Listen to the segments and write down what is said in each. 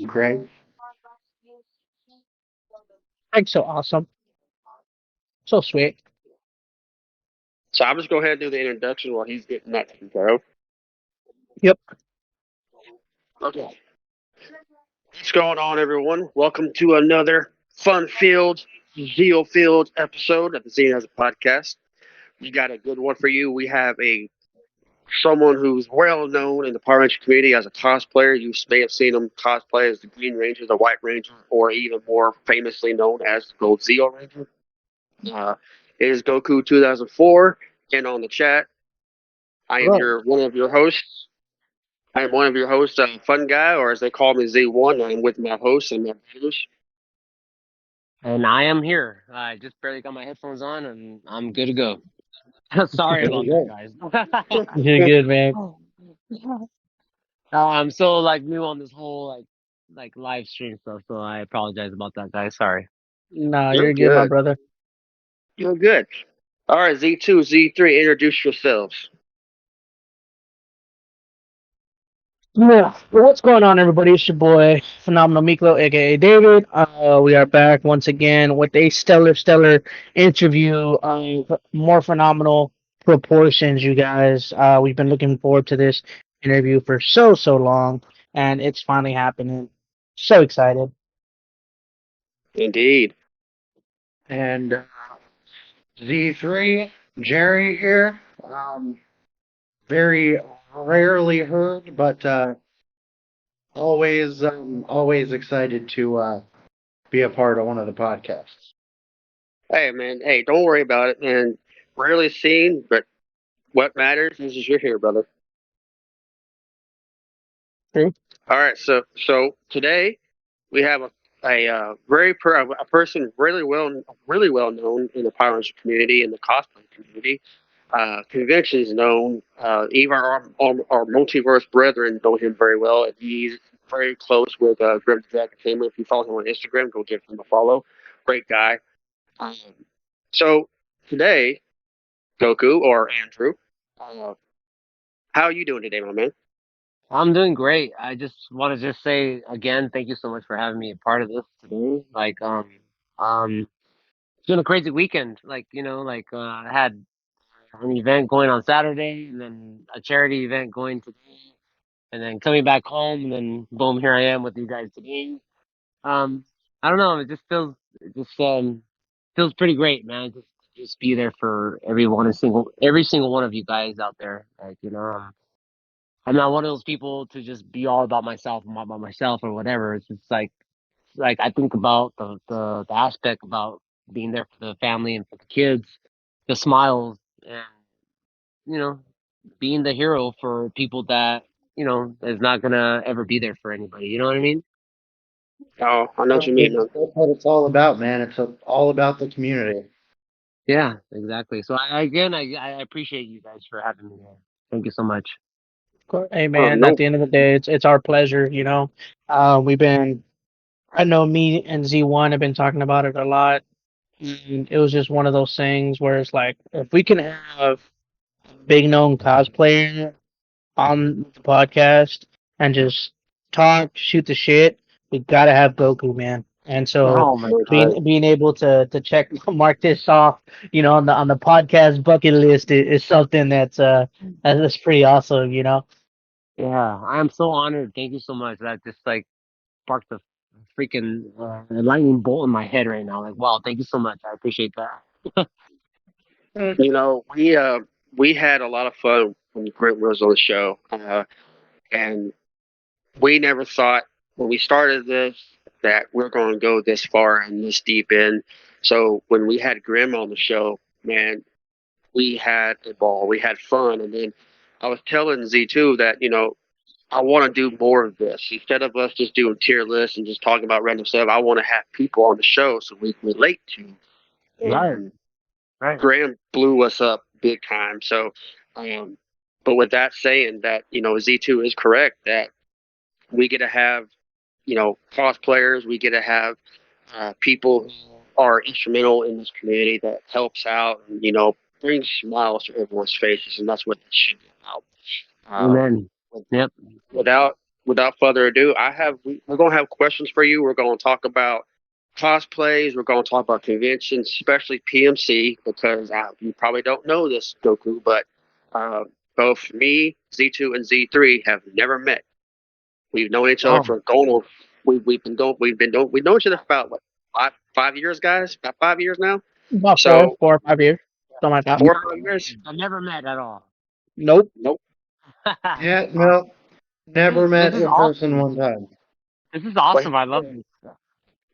Great. Like so awesome, so sweet. So I'll just go ahead and do the introduction while he's getting that taken care of. Yep. Okay. What's going on, everyone? Welcome to another fun-filled, zeal-filled episode of the Zeonizer podcast. We got a good one for you. We have a someone who's well known in the Power Ranger community as a cosplayer. You may have seen him cosplay as the Green Ranger, the White Ranger, or even more famously known as the Gold Zeo Ranger. Uh, it is Goku 2004, and on the chat, I am Hello. your one of your hosts. I am one of your hosts, Fun Guy, or as they call me, Z1. I'm with my host and my brothers. And I am here. I just barely got my headphones on and I'm good to go. Sorry There we about that, go. guys. You're good, man. I'm so like new on this whole like live stream stuff, so I apologize about that, guys. Sorry. Nah, You're you're good, my good. brother. You're good. All right, Z2, Z3, introduce yourselves. Yeah. What's going on, everybody? It's your boy, PhenomenalMiklo, aka David. We are back once again with a stellar interview of more phenomenal proportions, you guys. We've been looking forward to this interview for so long, and it's finally happening. So excited. Indeed. And Z3, Jerry here. Very rarely heard, but always excited to be a part of one of the podcasts. Hey, man. Hey, don't worry about it, man. Rarely seen, but what matters is you're here, brother. True. All right, so today we have a person really well known in the Power Rangers community and the cosplay community. Conventions known. Even our multiverse brethren know him very well, and he's very close with Grimm Entertainment. If you follow him on Instagram, go give him a follow. Great guy. Um, so today, Goku or Andrew, uh, how are you doing today, my man? I'm doing great. I just want to just say again, thank you so much for having me a part of this today. Um, it's been a crazy weekend. I had an event going on Saturday, and then a charity event going today, and then coming back home, and then boom, here I am with you guys today. Um, I don't know, it just feels pretty great, man. Just be there for every single one of you guys out there. I'm not one of those people to just be all about myself and about myself or whatever. It's just like I think about the aspect about being there for the family and for the kids, the smiles, and you know, being the hero for people that is not gonna ever be there for anybody. You know what I mean? Oh, I know what you mean, That's man. what it's all about, man. It's all about the community. Yeah, exactly. So I appreciate you guys for having me here. Thank you so much. Hey, Oh man. At no. the end of the day, it's our pleasure. We've been. I know me and Z1 have been talking about it a lot. And it was just one of those things where it's like, if we can have big known cosplayer on the podcast and just talk, shoot the shit, we gotta have Goku, man. And so Oh my god. being able to check mark this off, on the podcast bucket list is something that's pretty awesome, you know. Yeah, I am so honored. Thank you so much. That just like sparked a freaking lightning bolt in my head right now. Like, wow, thank you so much. I appreciate that. You know, we had a lot of fun when Grant was on the show, and we never thought when we started this that we're going to go this far and this deep in. So when we had Grimm on the show, man, we had a ball. We had fun, and then I was telling Z2 that I want to do more of this instead of us just doing tier lists and just talking about random stuff. I want to have people on the show so we can relate to. Right, And right. Graham blew us up big time. So, um, but with that saying, that Z2 is correct that we get to have cosplayers, we get to have people who are instrumental in this community that helps out and brings smiles to everyone's faces, and that's what this should be about. Amen. With- Yep. without without further ado, we're gonna have questions for you. We're gonna talk about cosplays. We're gonna talk about conventions, especially PMC, because you probably don't know this, Goku, but uh, both me, Z2, and Z3 have never met. We've known each other Oh, for going on. We've known each other for about what 5 years, guys. About 5 years now. About So 4 or 5 years, something like that. 4 or 5 years. I never met at all. Nope. Nope. Yeah, Awesome. no, never This met is in person awesome. one time. This is But awesome. I love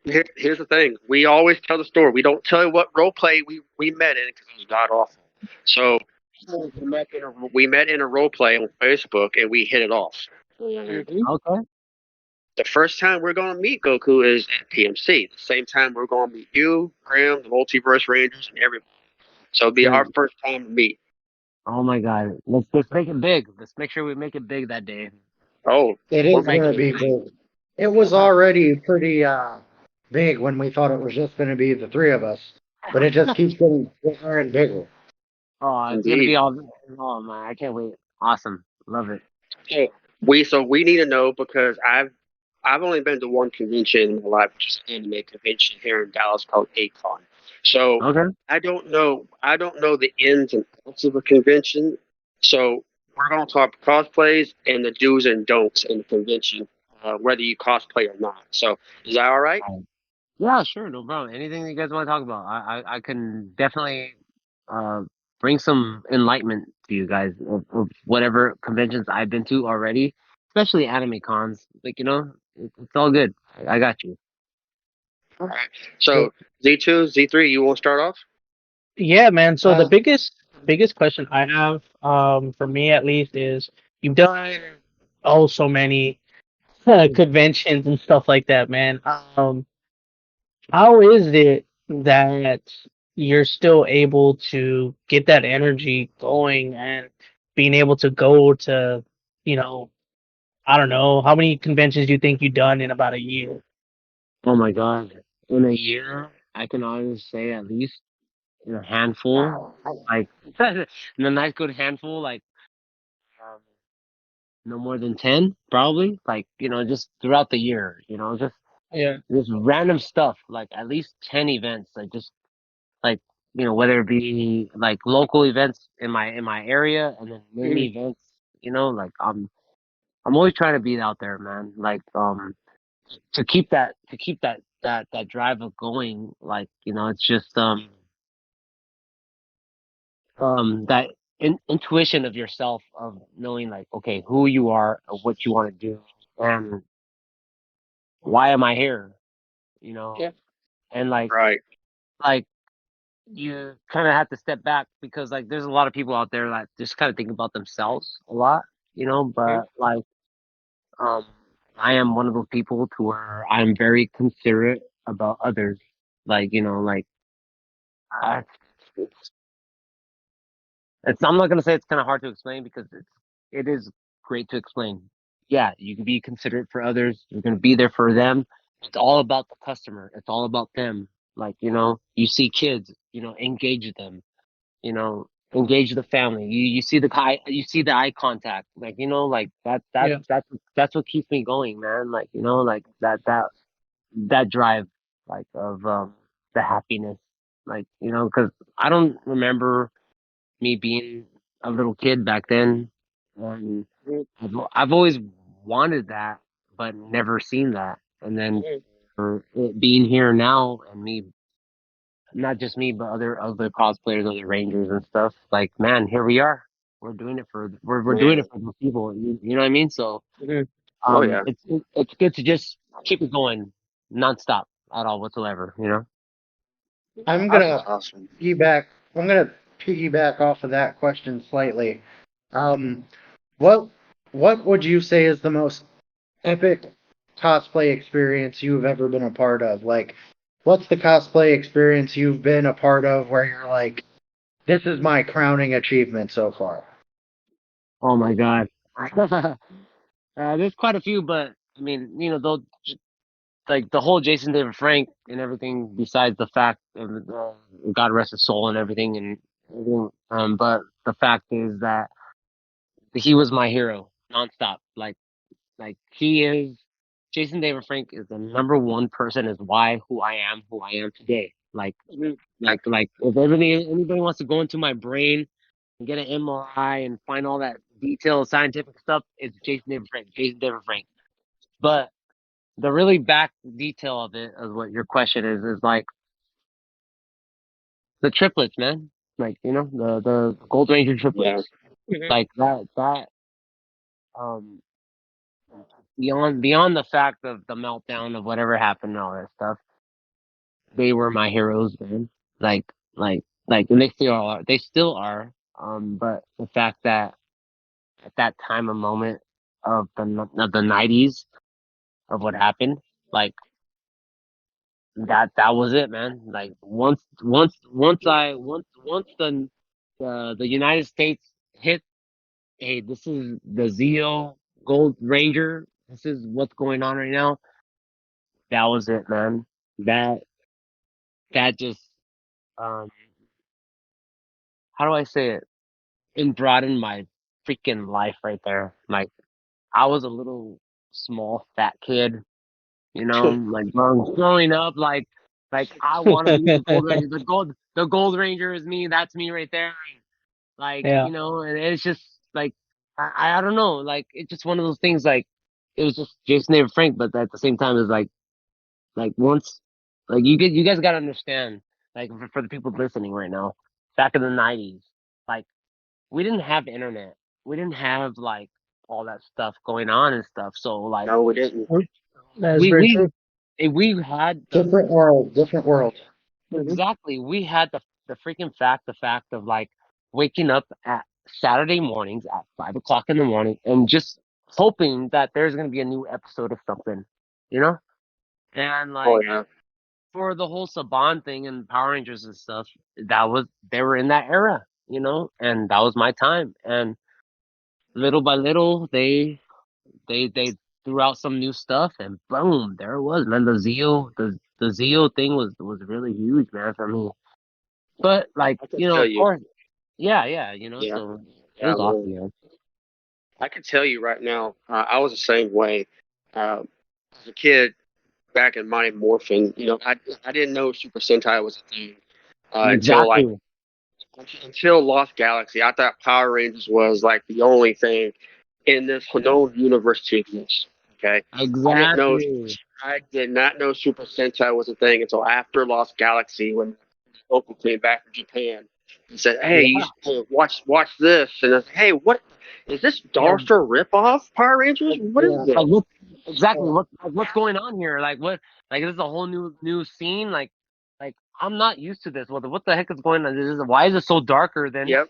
this. here's the thing. We always tell the story. We don't tell you what role play we met in because it was god awful. So we met in a role play on Facebook and we hit it off. Hmm. Okay. The first time we're going to meet Goku is at PMC. The same time we're going to meet you, Grimm, the Multiverse Rangers, and everybody. So it'll be our Dude. first time to meet. Oh my God. Let's make it big. Let's make sure we make it big that day. Oh, It we're is making gonna it be big. big. It was already pretty big when we thought it was just gonna be the three of us, but it just keeps getting bigger and bigger. Oh, it's gonna be Indeed. all. Oh man, I can't wait. Awesome. Love it. So we need to know because I've only been to one convention in my life, which is an anime convention here in Dallas called ACON. So Okay. I don't know the ins and outs of a convention. So we're going to talk cosplays and the do's and don'ts in the convention, whether you cosplay or not. So is that all right? Yeah, sure, no problem. Anything that you guys want to talk about, I can definitely uh bring some enlightenment to you guys of whatever conventions I've been to already, especially anime cons. Like it's all good. I got you. All right. So Z2, Z3, you want to start off? Yeah, man. So the Uh, biggest question I have, for me at least, is you've done so many conventions and stuff like that, man. How is it that you're still able to get that energy going and being able to go to, you know, I don't know, how many conventions do you think you've done in about a year? Oh my God. In a year, I can honestly say at least a handful. Like in a nice good handful, like um, no more than 10, probably. Like, just throughout the year, Yeah. just random stuff, like at least 10 events, like just like, whether it be like local events in my area and then mini Mhm. events, like I'm always trying to be out there, man. Like to keep that drive of going, like, it's just that intuition of yourself of knowing like, okay, who you are, what you want to do, and why am I here, Yeah. and Right. like you kind of have to step back because like there's a lot of people out there that just kind of think about themselves a lot, Mhm. but like um I am one of those people to where I'm very considerate about others, like like I, it's, I'm not gonna say it's kind of hard to explain because it is great to explain. Yeah, you can be considerate for others, you're gonna be there for them. It's all about the customer, it's all about them. Like, you see kids, engage them, engage the family. You see the eye contact. Like, like Yeah. that's what keeps me going, man. Like, like that drive, like of the happiness. Like, because I don't remember me being a little kid back then. And I've always wanted that, but never seen that. And then Mhm. for it being here now and me, not just me, but other cosplayers, other rangers and stuff. Like, man, here we are. We're doing it for those people. You know what I mean? So Mhm. Oh yeah. it's good to just keep it going nonstop at all whatsoever. I'm That's gonna awesome. piggyback. I'm gonna piggyback off of that question slightly. Um, what what would you say is the most epic cosplay experience you've ever been a part of? Like, what's the cosplay experience you've been a part of where you're like, this is my crowning achievement so far? Oh my God. There's quite a few, but I mean, though, like the whole Jason David Frank and everything, besides the fact of God rest his soul and everything and everything. But the fact is that he was my hero nonstop. Like Like he is Jason David Frank is the number one person is why who I am today. Like if anybody wants to go into my brain and get an MRI and find all that detailed scientific stuff, it's Jason David Frank. Jason David Frank. But the really back detail of it is what your question is like the triplets, man. Like, the Gold Ranger triplets. Like that um beyond the fact of the meltdown of whatever happened and all that stuff, they were my heroes, man. And they still are. But the fact that at that time of moment of the '90s of what happened, like that was it, man. Like once the United States hit, hey, this is the Zeo Gold Ranger. This is what's going on right now. That was it, man. That that just um how do I say it? It broadened my freaking life right there. Like I was a little small fat kid, like growing up, like I want to be the Gold Ranger. The Gold Ranger is me. That's me right there. Like Yeah. and it's just like I don't know. Like it's just one of those things. Like it was just Jason David Frank, but at the same time, it's like once, like you guys gotta understand, like for the people listening right now, back in the '90s, like we didn't have internet, we didn't have like all that stuff going on and stuff. So like No, we didn't. That is we very we true. we had Different world, different world. Mhm. exactly we had the freaking the fact of like waking up at Saturday mornings at 5 o'clock in the morning and just hoping that there's gonna be a new episode of something, you know, and Oh like yeah. for the whole Saban thing and Power Rangers and stuff, they were in that era, and that was my time. And little by little, they threw out some new stuff, and boom, there it was, man. The Zeo thing was really huge, man, for me. But like, I can tell of you. course, yeah, Yeah. so it Yeah, was man. awesome, man. I can tell you right now. I was the same way. As a kid, back in Mighty Morphin, I didn't know Super Sentai was a thing until like Exactly, until Lost Galaxy. I thought Power Rangers was like the only thing in this known universe to exist. Okay, I didn't know. exactly. I did not know Super Sentai was a thing until after Lost Galaxy when Goku came back from Japan and said, "Hey, Yeah, you should watch this." And I said, "Hey, what is this? yeah. Darstar ripoff Power Rangers? What is Yeah. this?" Like what exactly what's going on here? Like this is a whole new scene. Like I'm not used to this. What the heck is going on? Why is it so darker than Yep,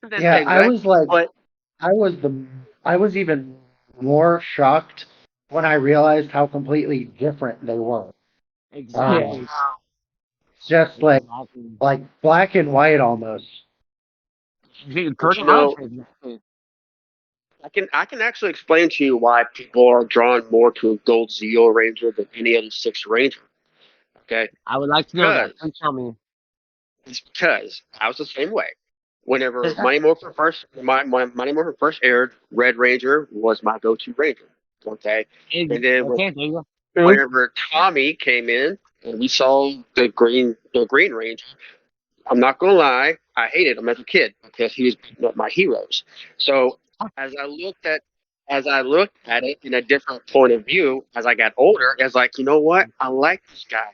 than Yeah, I was exactly. like, But I was the, I was even more shocked when I realized how completely different they were. Yeah. Um, exactly just exactly like black and white almost. but pretty much exactly. I can actually explain to you why people are drawn more to a Gold Zeo Ranger than any other six Ranger. Okay, I would like to know that. because Please tell me. it's because I was the same way. Whenever Mighty Morphin first aired, Red Ranger was my go-to Ranger. Okay, and then Okay, there you go. True. whenever Tommy came in and we saw the Green Ranger, I'm not gonna lie, I hated him as a kid because he was beating up my heroes. So as I looked at it in a different point of view as I got older, it's like, you know what? I like this guy.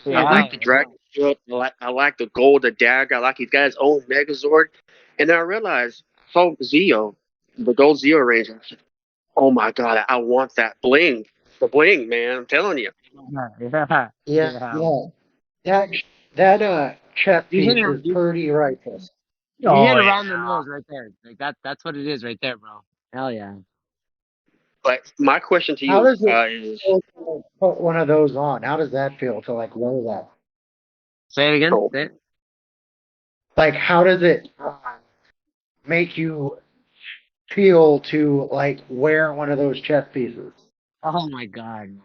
I Hmm. like Yeah, the dragon shield. I like the gold, the dagger. I like he's got his own Megazord. And then I realized, so Zeo, the gold Zeo Ranger. I said, oh my god, I want that bling. The bling, man. I'm telling you. yeah, Yeah, yeah. yeah. That that chest You hit piece it. is pretty righteous. You Oh hit yeah. around the nose right there. Like that's what it is right there, bro. Hell yeah. But my question to How you does it is, feel to put one of those on? How does that feel to like wear that? Say it again. oh, Say it. Like, how does it make you feel to like wear one of those chest pieces? Oh my god.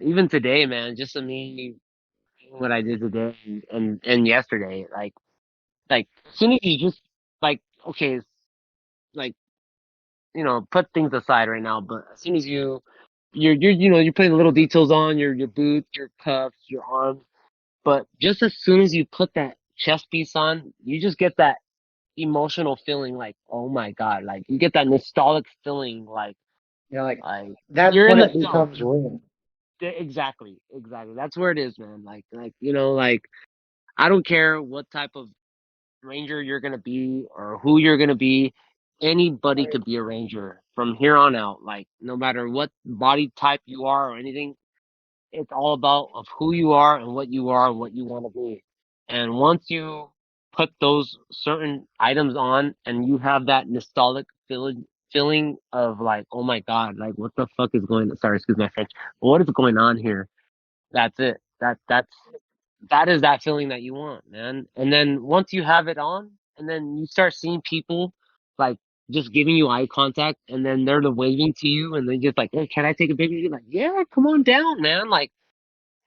Even today, man, just to me what I did today and yesterday, like as soon as you just like okay, like put things aside right now. But as soon as you're putting little details on your boots, your cuffs, your arms. But just as soon as you put that chest piece on, you just get that emotional feeling like, oh my god, like you get that nostalgic feeling Like like that's you're in when the it film. becomes real. Exactly, exactly. That's where it is, man. Like I don't care what type of ranger you're gonna be or who you're gonna be. Anybody Right. could be a ranger from here on out. Like no matter what body type you are or anything, it's all about of who you are and what you are and what you want to be. And once you put those certain items on and you have that nostalgic feeling of like, oh my god, like what the fuck is going? Sorry, excuse my French. What is going on here? That's it. That is that feeling that you want, man. And then once you have it on, and then you start seeing people like just giving you eye contact, and then they're waving to you, and they just like, hey, can I take a picture? You're like, yeah, come on down, man. Like,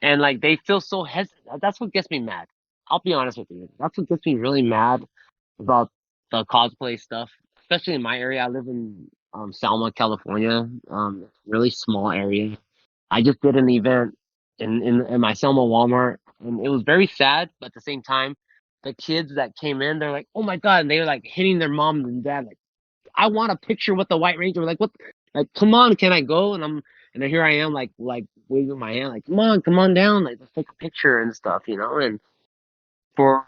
and like they feel so hesitant. That's what gets me mad. I'll be honest with you. That's what gets me really mad about the cosplay stuff, especially in my area. I live in Selma, California. Really small area. I just did an event in my Selma Walmart, and it was very sad, but at the same time, the kids that came in, they're like, "Oh my god!" And they were like hitting their mom and dad, like, "I want a picture with the White Ranger." We're like, "What? Like, come on, can I go?" And then here I am, like waving my hand, like, come on down, like, let's take a picture and stuff, And for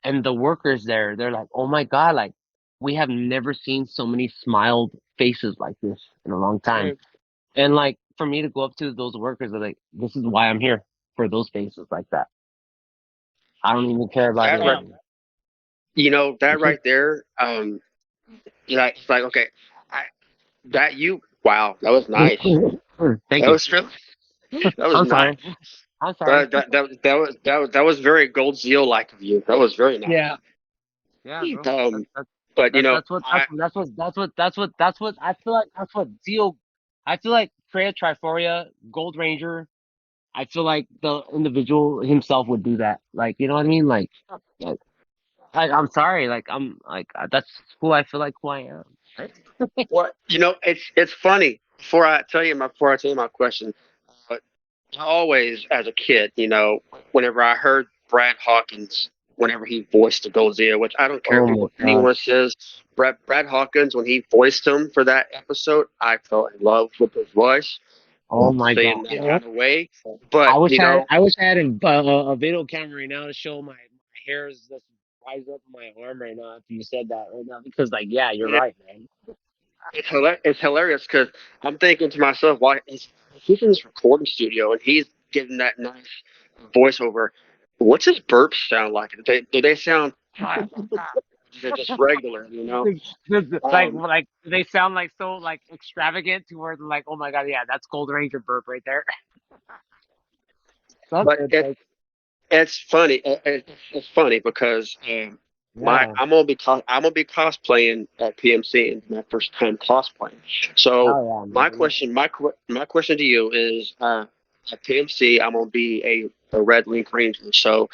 and the workers there, they're like, "Oh my god!" Like, we have never seen so many smiled faces like this in a long time. Right. And like for me to go up to those workers, they're like, "This is why I'm here for those faces like that. I don't even care about That right, anything." that right there. It's like okay, I, that you. Wow, that was nice. Thank That you. was really, that was I'm nice. sorry. I'm sorry. That was very Gold Zeal like of you. That was very nice. Yeah. Yeah, bro. Um, but That's what I feel like. That's what Zeo. I feel like Freya Triforia, Gold Ranger. I feel like the individual himself would do that. Like, you know what I mean? Like I'm sorry. Like, I'm like that's who I feel like who I am. what it's funny. Before I tell you my question, uh, I always, as a kid, whenever I heard Brad Hawkins, whenever he voiced the Godzilla, which I don't care Oh my what god. anyone says, Brad Hawkins, when he voiced him for that episode, I fell in love with his voice. Oh my god. Saying that Yeah. kind of way, but I wish I had a video camera right now to show my hairs that's rise up my arm right now after you said that right now because like yeah, you're it, right, man. it's hilarious because I'm thinking to myself, why he's in this recording studio and he's getting that nice voiceover. What's his burps sound like? Do they sound? They're just regular. Um, Like they sound like so like extravagant to where like oh my god yeah that's Gold Ranger burp right there. but Something like it's funny. It's funny because yeah I'm gonna be cosplaying at PMC and my first time cosplaying. So hell yeah my man. question my question to you is at PMC I'm gonna be a Red Link Ranger. So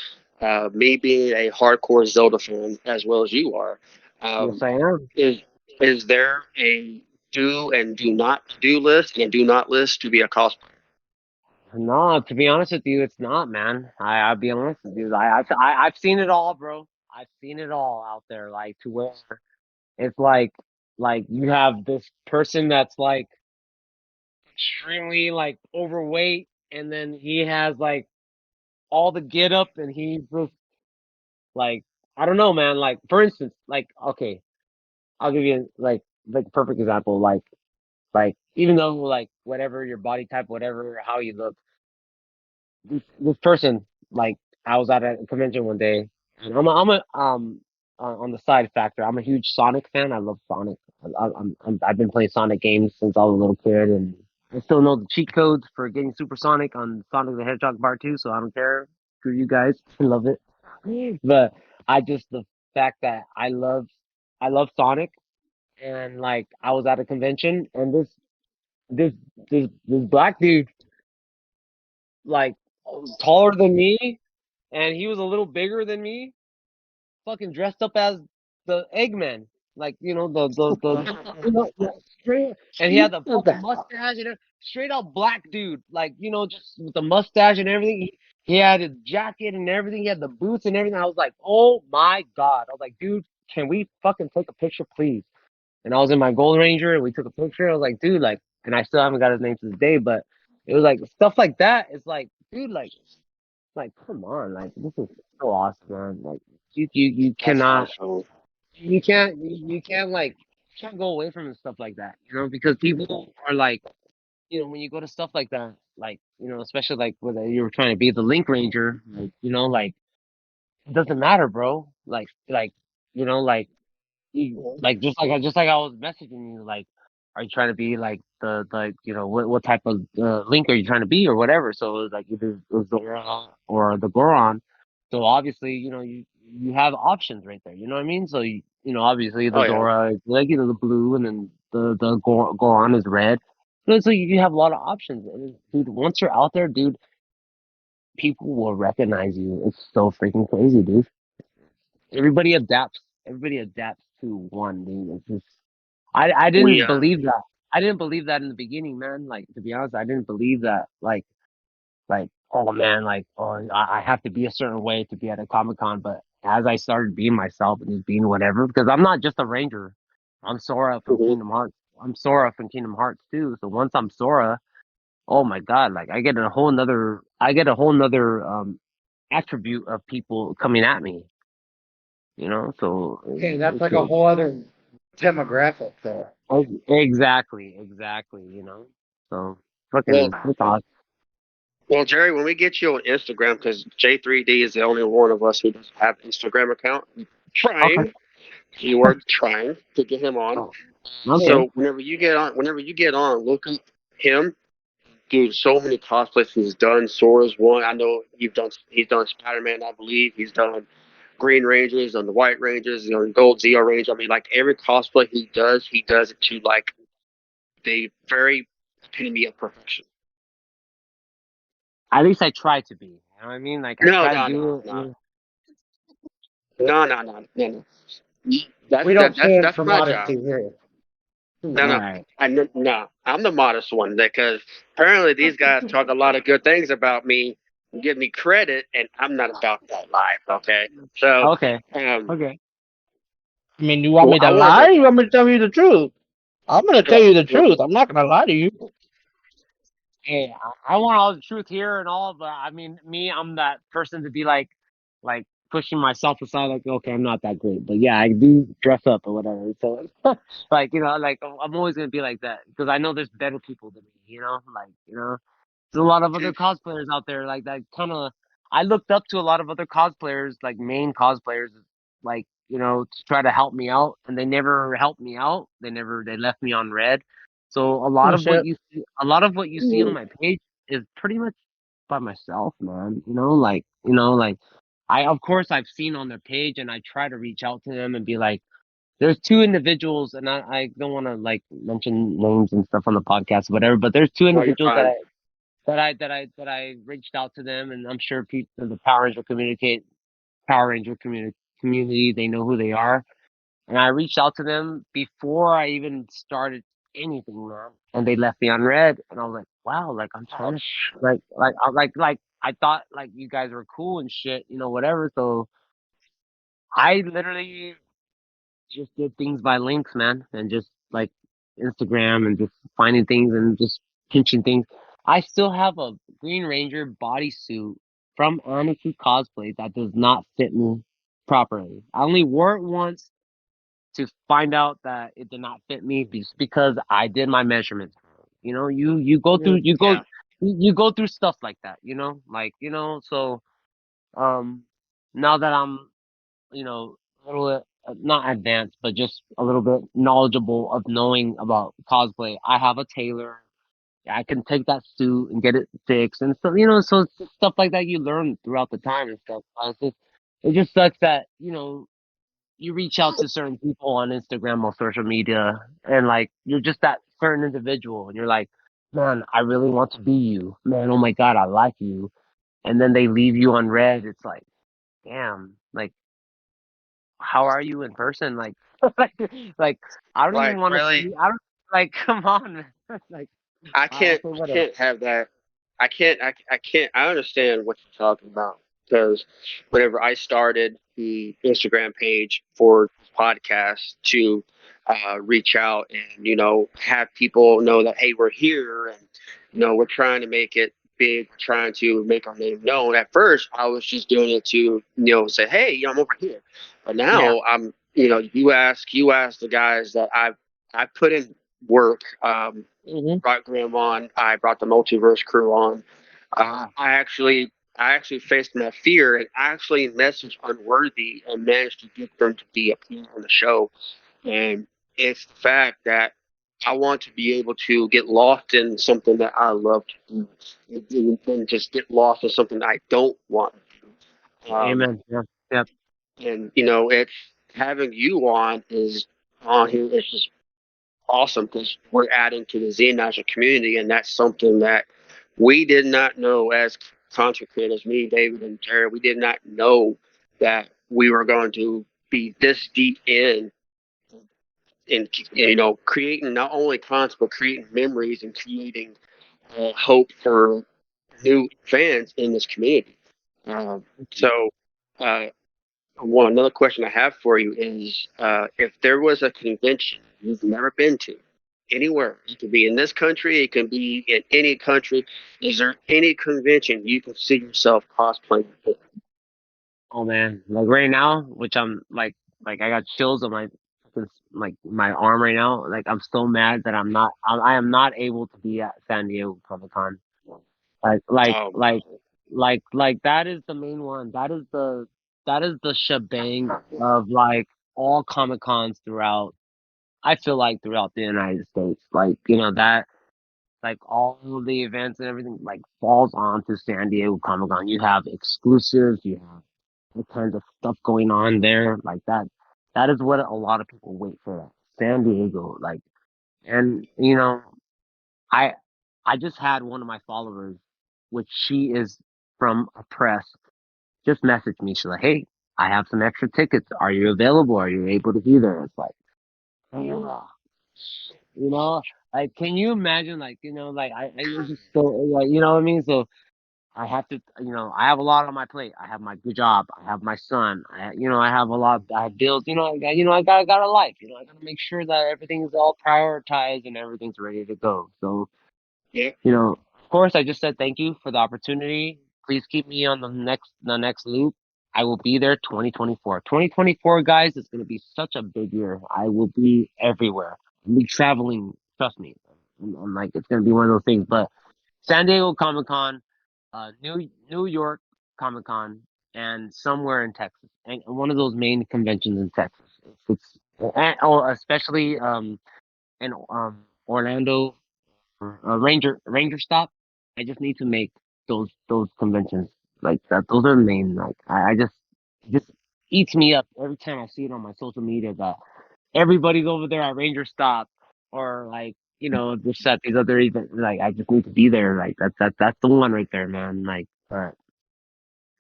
me being a hardcore Zelda fan as well as you are, Yes um, I am. is is there a do and do not do list and a do not list to be a cosplayer? No, to be honest with you, it's not, man. I'll be honest with you. I've seen it all, bro. I've seen it all out there, like to where it's like you have this person that's like extremely like overweight, and then he has like all the get up, and he's just like I don't know, man. Like for instance, like okay, I'll give you like a perfect example. Like even though like whatever your body type, whatever how you look this person, like I was at a convention one day, and on the side factor, I'm a huge Sonic fan. I love Sonic. I've been playing Sonic games since I was a little kid, and I still know the cheat codes for getting Supersonic on Sonic the Hedgehog Part 2, so I don't care. Screw you guys, I love it. But I just the fact that I love Sonic, and like I was at a convention, and this this black dude like taller than me and he was a little bigger than me, fucking dressed up as the Eggman. Like, the you know, straight, and he had the Love fucking that. mustache and straight up black dude, like just with the mustache and everything. He had his jacket and everything. He had the boots and everything. I was like, oh my god! I was like, dude, can we fucking take a picture, please? And I was in my Gold Ranger and we took a picture. I was like, dude, like, and I still haven't got his name to this day, but it was like stuff like that. It's like, dude, like, come on, like, this is so awesome, man. Like, you That's cannot, awesome. you can't like, you can't go away from stuff like that, because people are like, when you go to stuff like that, like, especially like whether you were trying to be the Link Ranger, like, like, it doesn't matter, bro. Like, like, just like I was messaging you, like, are you trying to be like what type of link are you trying to be or whatever? So it was like either the Zora or the Goron. So obviously, you have options right there. You know what I mean? So obviously Oh the yeah. Zora is like the blue, and then the Goron is red. So you have a lot of options, and dude, once you're out there, dude, people will recognize you. It's so freaking crazy, dude. Everybody adapts. Everybody adapts to one, dude. It's just I We didn't believe that. I didn't believe that in the beginning, man. Like, to be honest, I didn't believe that. Like, oh man, like, oh, I have to be a certain way to be at a Comic Con. But as I started being myself and just being whatever, because I'm not just a ranger. I'm Sora from Mhm. Kingdom Hearts. I'm Sora from Kingdom Hearts too. So once I'm Sora, oh my god, like I get a whole nother attribute of people coming at me. So Okay, that's it's like a whole other demographic there. exactly. So well, fucking it's awesome. well, Jerry, when we get you on Instagram, because J3D is the only one of us who doesn't have Instagram account. Okay. Trying, keyword trying to get him on. Oh, okay. So whenever you get on, look up him. Dude, so many cosplays he's done. Sora's one. I know he's done Spider Man, I believe. He's done Green Rangers, on the White Rangers, Gold Zeo Ranger. I mean, like every cosplay he does it to like the very epitome of perfection. At least I try to be. You know what I mean? Like I No, try to no, no, do it. no, no, no, no, no, no. We That's don't stand that's for my job. modesty here. No, All no, right. no. I'm the modest one because apparently these guys talk a lot of good things about me, and give me credit, and I'm not about that life. Okay, so Okay. um, Okay. I mean, you want well, me I to want lie? to. You want me to tell you the truth? I'm gonna tell you the truth. I'm not gonna lie to you. Hey, I want all the truth here and all, but I mean, I'm that person to be like pushing myself aside, like, okay, I'm not that great, but yeah, I do dress up or whatever. So, like, like I'm always gonna be like that because I know there's better people than me. Like, there's a lot of other cosplayers out there like that. Kind of, I looked up to a lot of other cosplayers, like main cosplayers, like to try to help me out, and they never helped me out. They left me on red. So Oh shit. a lot of what you see on my page is pretty much by myself, man. Like I of course I've seen on their page, and I try to reach out to them and be like, there's two individuals, and I don't want to like mention names and stuff on the podcast, or whatever. But there's two No, you're individuals fine. that I reached out to them, and I'm sure people the Power Ranger community, they know who they are, and I reached out to them before I even started anything, man. And they left me on red, and I was like, wow, like I'm trying to, Ouch. like I thought like you guys were cool and shit, whatever. So I literally just did things by links, man, and just like Instagram and just finding things and just pinching things. I still have a Green Ranger bodysuit from Aniki Cosplay that does not fit me properly. I only wore it once to find out that it did not fit me just because I did my measurements. You go through Yeah. you go through stuff like that. Like so um now that I'm a little bit, not advanced, but just a little bit knowledgeable of knowing about cosplay. I have a tailor. I can take that suit and get it fixed, and so so it's just stuff like that you learn throughout the time and stuff. It just sucks that you reach out to certain people on Instagram or social media, and like you're just that certain individual, and you're like, man, I really want to be you, man. Oh my god, I like you, and then they leave you on red. It's like, damn, like how are you in person? Like, like I don't even Like want to really? see. I don't like, come on, man. Like, I okay, can't whatever. can't have that. I can't. I understand what you're talking about because whenever I started the Instagram page for this podcast to reach out and have people know that hey, we're here, and we're trying to make it big, trying to make our name known. At first, I was just doing it to say hey, I'm over here, but Yeah. now I'm you ask the guys that I put in work. Hmm. Brought Grimm on. I brought the Multiverse crew on. I actually faced my fear and actually messaged Unworthy and managed to get them to be a part on the show. And it's the fact that I want to be able to get lost in something that I love to do, and just get lost in something I don't want to do. Amen. Yeah. Yep. And it's having you on here is just awesome because we're adding to the Zeonizer community, and that's something that we did not know as content creators. Me, David, and Jared, we did not know that we were going to be this deep in creating not only content but creating memories and creating hope for new fans in this community. So. Another question I have for you is if there was a convention you've never been to, anywhere, it could be in this country, it can be in any country, is there any convention you can see yourself cosplaying for? Oh man, like right now, which I'm like I got chills on like my arm right now. Like I'm so mad that I am not able to be at San Diego Comic Con. Like like Um, like like that is the main one. That is the shebang of like all Comic Cons throughout. I feel like throughout the United States, like that, like all of the events and everything like falls onto San Diego Comic Con. You have exclusives, you have all kinds of stuff going on there, like that. That is what a lot of people wait for. San Diego, like, and I I just had one of my followers, which she is from a press, just messaged me. She's like, "Hey, I have some extra tickets. Are you available? Are you able to be there?" It's like, yeah. you know, like, can you imagine, like, like I was just so like, you know what I mean? So I have to, I have a lot on my plate. I have my good job. I have my son. I have a lot. I have bills. I got a life. I got to make sure that everything's all prioritized and everything's ready to go. So, yeah, of course, I just said thank you for the opportunity. Please keep me on the next loop. I will be there 2024. 2024, guys, is going to be such a big year. I will be everywhere. I'll be traveling. Trust me. I'm like, it's going to be one of those things. But San Diego Comic Con, New York Comic Con, and somewhere in Texas, and one of those main conventions in Texas. Or especially in Orlando, Ranger Stop. I just need to make those conventions like that. Those are the main. Like I just it just eats me up every time I see it on my social media that everybody's over there at Ranger Stop, or like just at these other events. Like I just need to be there. Like that's the one right there, man. Like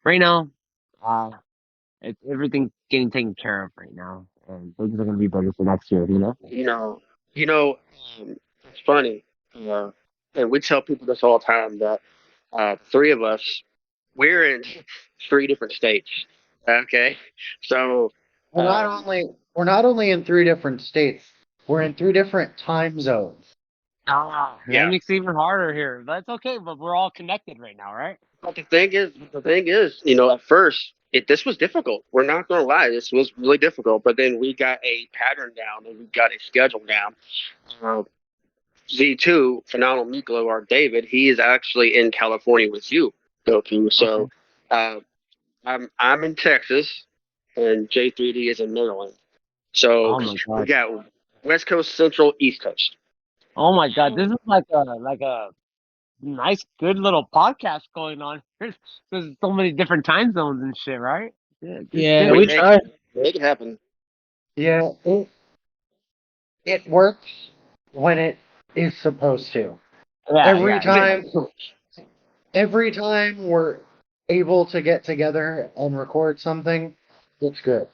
right now, uh, it's everything's getting taken care of right now, and things are gonna be better for next year. you know, you know, it's funny, uh, and we tell people this all the time that three of us, we're in three different states. Okay, so We're not um, only we're not only in three different states, we're in three different time zones. That yeah. makes it even harder here. That's okay, but we're all connected right now, right? But the thing is, at first, this was difficult. We're not going to lie, this was really difficult. But then we got a pattern down and we got a schedule down. Uh, Z2, PhenomenalMiklo, or David, he is actually in California with you, Goku. Okay. So uh, I'm in Texas, and J3D is in Maryland. So Oh my we god. got West Coast, Central, East Coast. Oh my god. This is like a nice, good little podcast going on. There's so many different time zones and shit, right? Yeah, good Yeah, We we shit. make try. make it happen. Yeah, it works when it is supposed to. Yeah, Every yeah, time exactly. every time we're able to get together and record something, it's good.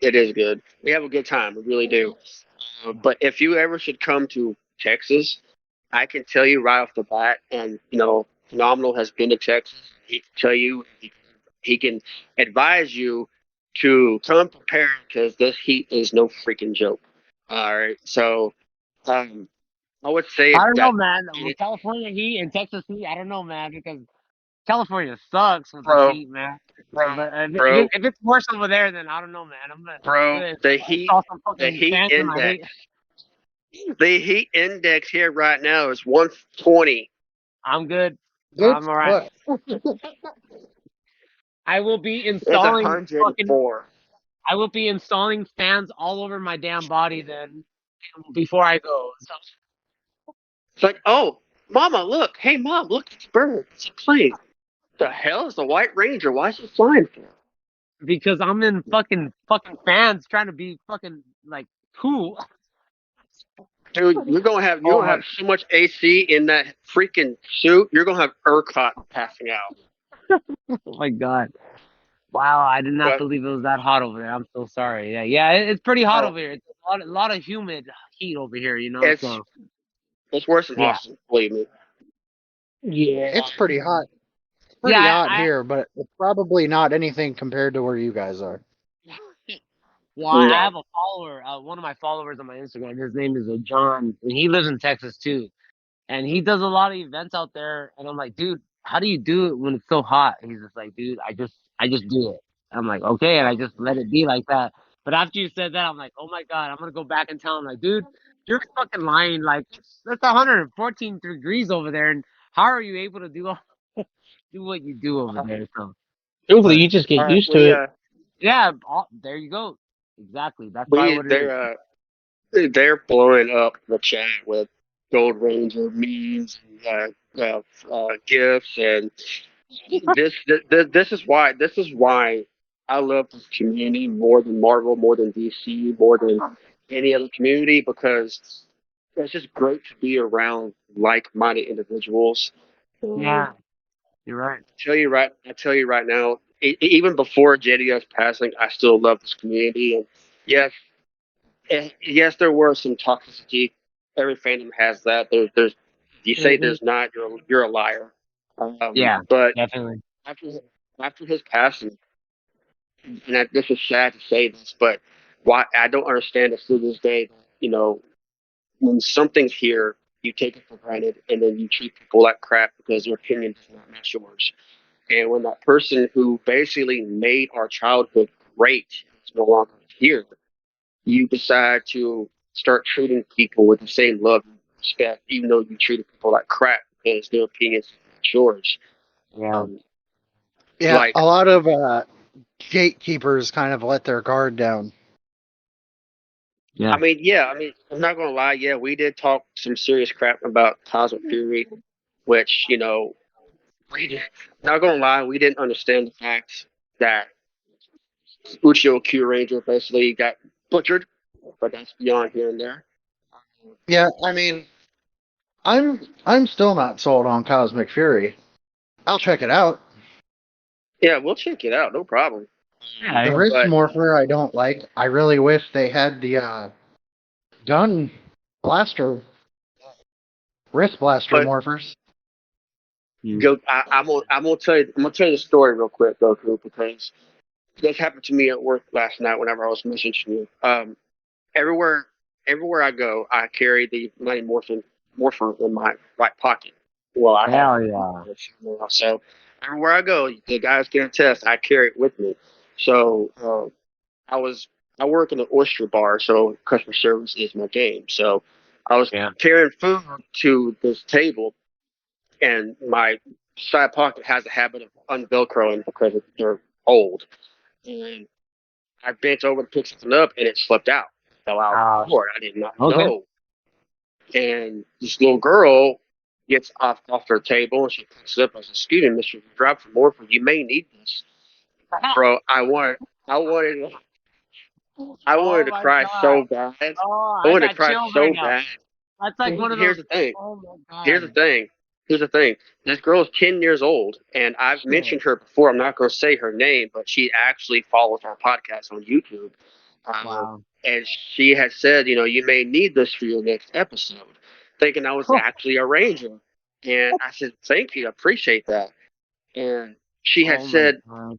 It is good. We have a good time. We really do. But if you ever should come to Texas, I can tell you right off the bat, and Phenomenal has been to Texas. He can tell you, he can advise you to come prepared because this heat is no freaking joke. All right, so um, I would say I don't know, that, man. With California heat and Texas heat, I don't know, man, because California sucks with this bro, heat, man. bro, But bro, if it's worse over there, then I don't know, man. I'm bro, gonna the install some the fucking heat fans in my hate. index, the heat index here right now is 120. I'm good. Good. I'm all right. Look, I will be It's installing fucking. 104. I will be installing fans all over my damn body then before I go. So, It's like, oh, Mama, look. Hey, Mom, look, it's a bird. It's a plane. The hell is the White Ranger? Why is he flying for? because I'm in fucking fans trying to be fucking like cool. Dude, you're gonna have oh so much AC in that freaking suit. You're gonna have ERCOT passing out. Oh my god. Wow, I did not But believe it was that hot over there. I'm so sorry. Yeah, it's pretty hot bro, over here. It's a lot of humid heat over here, it's So it's worse than yeah, Austin, believe me. yeah, it's pretty hot. yeah. Pretty hot I here, but it's probably not anything compared to where you guys are. well, I No, have a follower. One of my followers on my Instagram. His name is John, and he lives in Texas too. And he does a lot of events out there. And I'm like, dude, how do you do it when it's so hot? And he's just like, dude, I just do it. I'm like, okay, and I just let it be like that. But after you said that, I'm like, oh my god, I'm gonna go back and tell him, like, dude, you're fucking lying. Like, it's 114 degrees over there, and how are you able to do what you do over there? So Hopefully, but you just get all right, used to it. yeah, there you go. Exactly. That's probably we what it is. they're blowing up the chat with Gold Ranger memes and gifts, and this is why I love this community more than Marvel, more than DC, more than any other community, because it's just great to be around like-minded individuals. Yeah, you're right. I tell you right now, even before JDS passing, I still love this community. And yes, yes, there were some toxicity. Every fandom has that. There's you say Hmm. there's not, you're a liar. Yeah, But definitely. after after his passing, and this is sad to say this, but why I don't understand this to this day. You know, when something's here, you take it for granted, and then you treat people like crap because their opinion does not match yours. And when that person who basically made our childhood great is no longer here, you decide to start treating people with the same love and respect, even though you treated people like crap because their opinions are not yours. Yeah, Um, Yeah, like, a lot of gatekeepers kind of let their guard down. yeah. I mean, I'm not gonna lie. Yeah, we did talk some serious crap about Cosmic Fury, which we did, not gonna lie, we didn't understand the fact that Uchiho Q Ranger basically got butchered, but that's beyond here and there. Yeah, I mean, I'm still not sold on Cosmic Fury. I'll check it out. Yeah, we'll check it out, no problem. Yeah, The yeah. wrist But morpher I don't like. I really wish they had the gun blaster, wrist blaster but morphers. Mm. go, I'm gonna tell you the story real quick, Goku, because this happened to me at work last night whenever I was messaging you. Everywhere everywhere I go, I carry the Mighty Morpher in my right pocket. Well, I have Hell it. yeah. So everywhere I go, the guys can attest. I carry it with me. So I was I work in an oyster bar, so customer service is my game. So I was Yeah. carrying food to this table, and my side pocket has a habit of unvelcroing because they're old. And I bent over to pick something up, and it slipped out. Fell out on the floor. I did not Okay. know. And this little girl gets off their table, and she picks it up and says, "Excuse me, Mister, if you drop some more, you may need this." Bro, I wanted, I wanted Oh to my cry god. so bad. Oh, I I wanted to got cry chills right so now. bad. That's like one of Here's those. the thing. Oh my Here's the god. thing. Here's the thing. This girl's 10 years old, and I've Shit. mentioned her before. I'm not going to say her name, but she actually follows our podcast on YouTube. Wow. And she had said, you may need this for your next episode, thinking I was actually a ranger. And I said, thank you, I appreciate that. And she had Oh my said, god.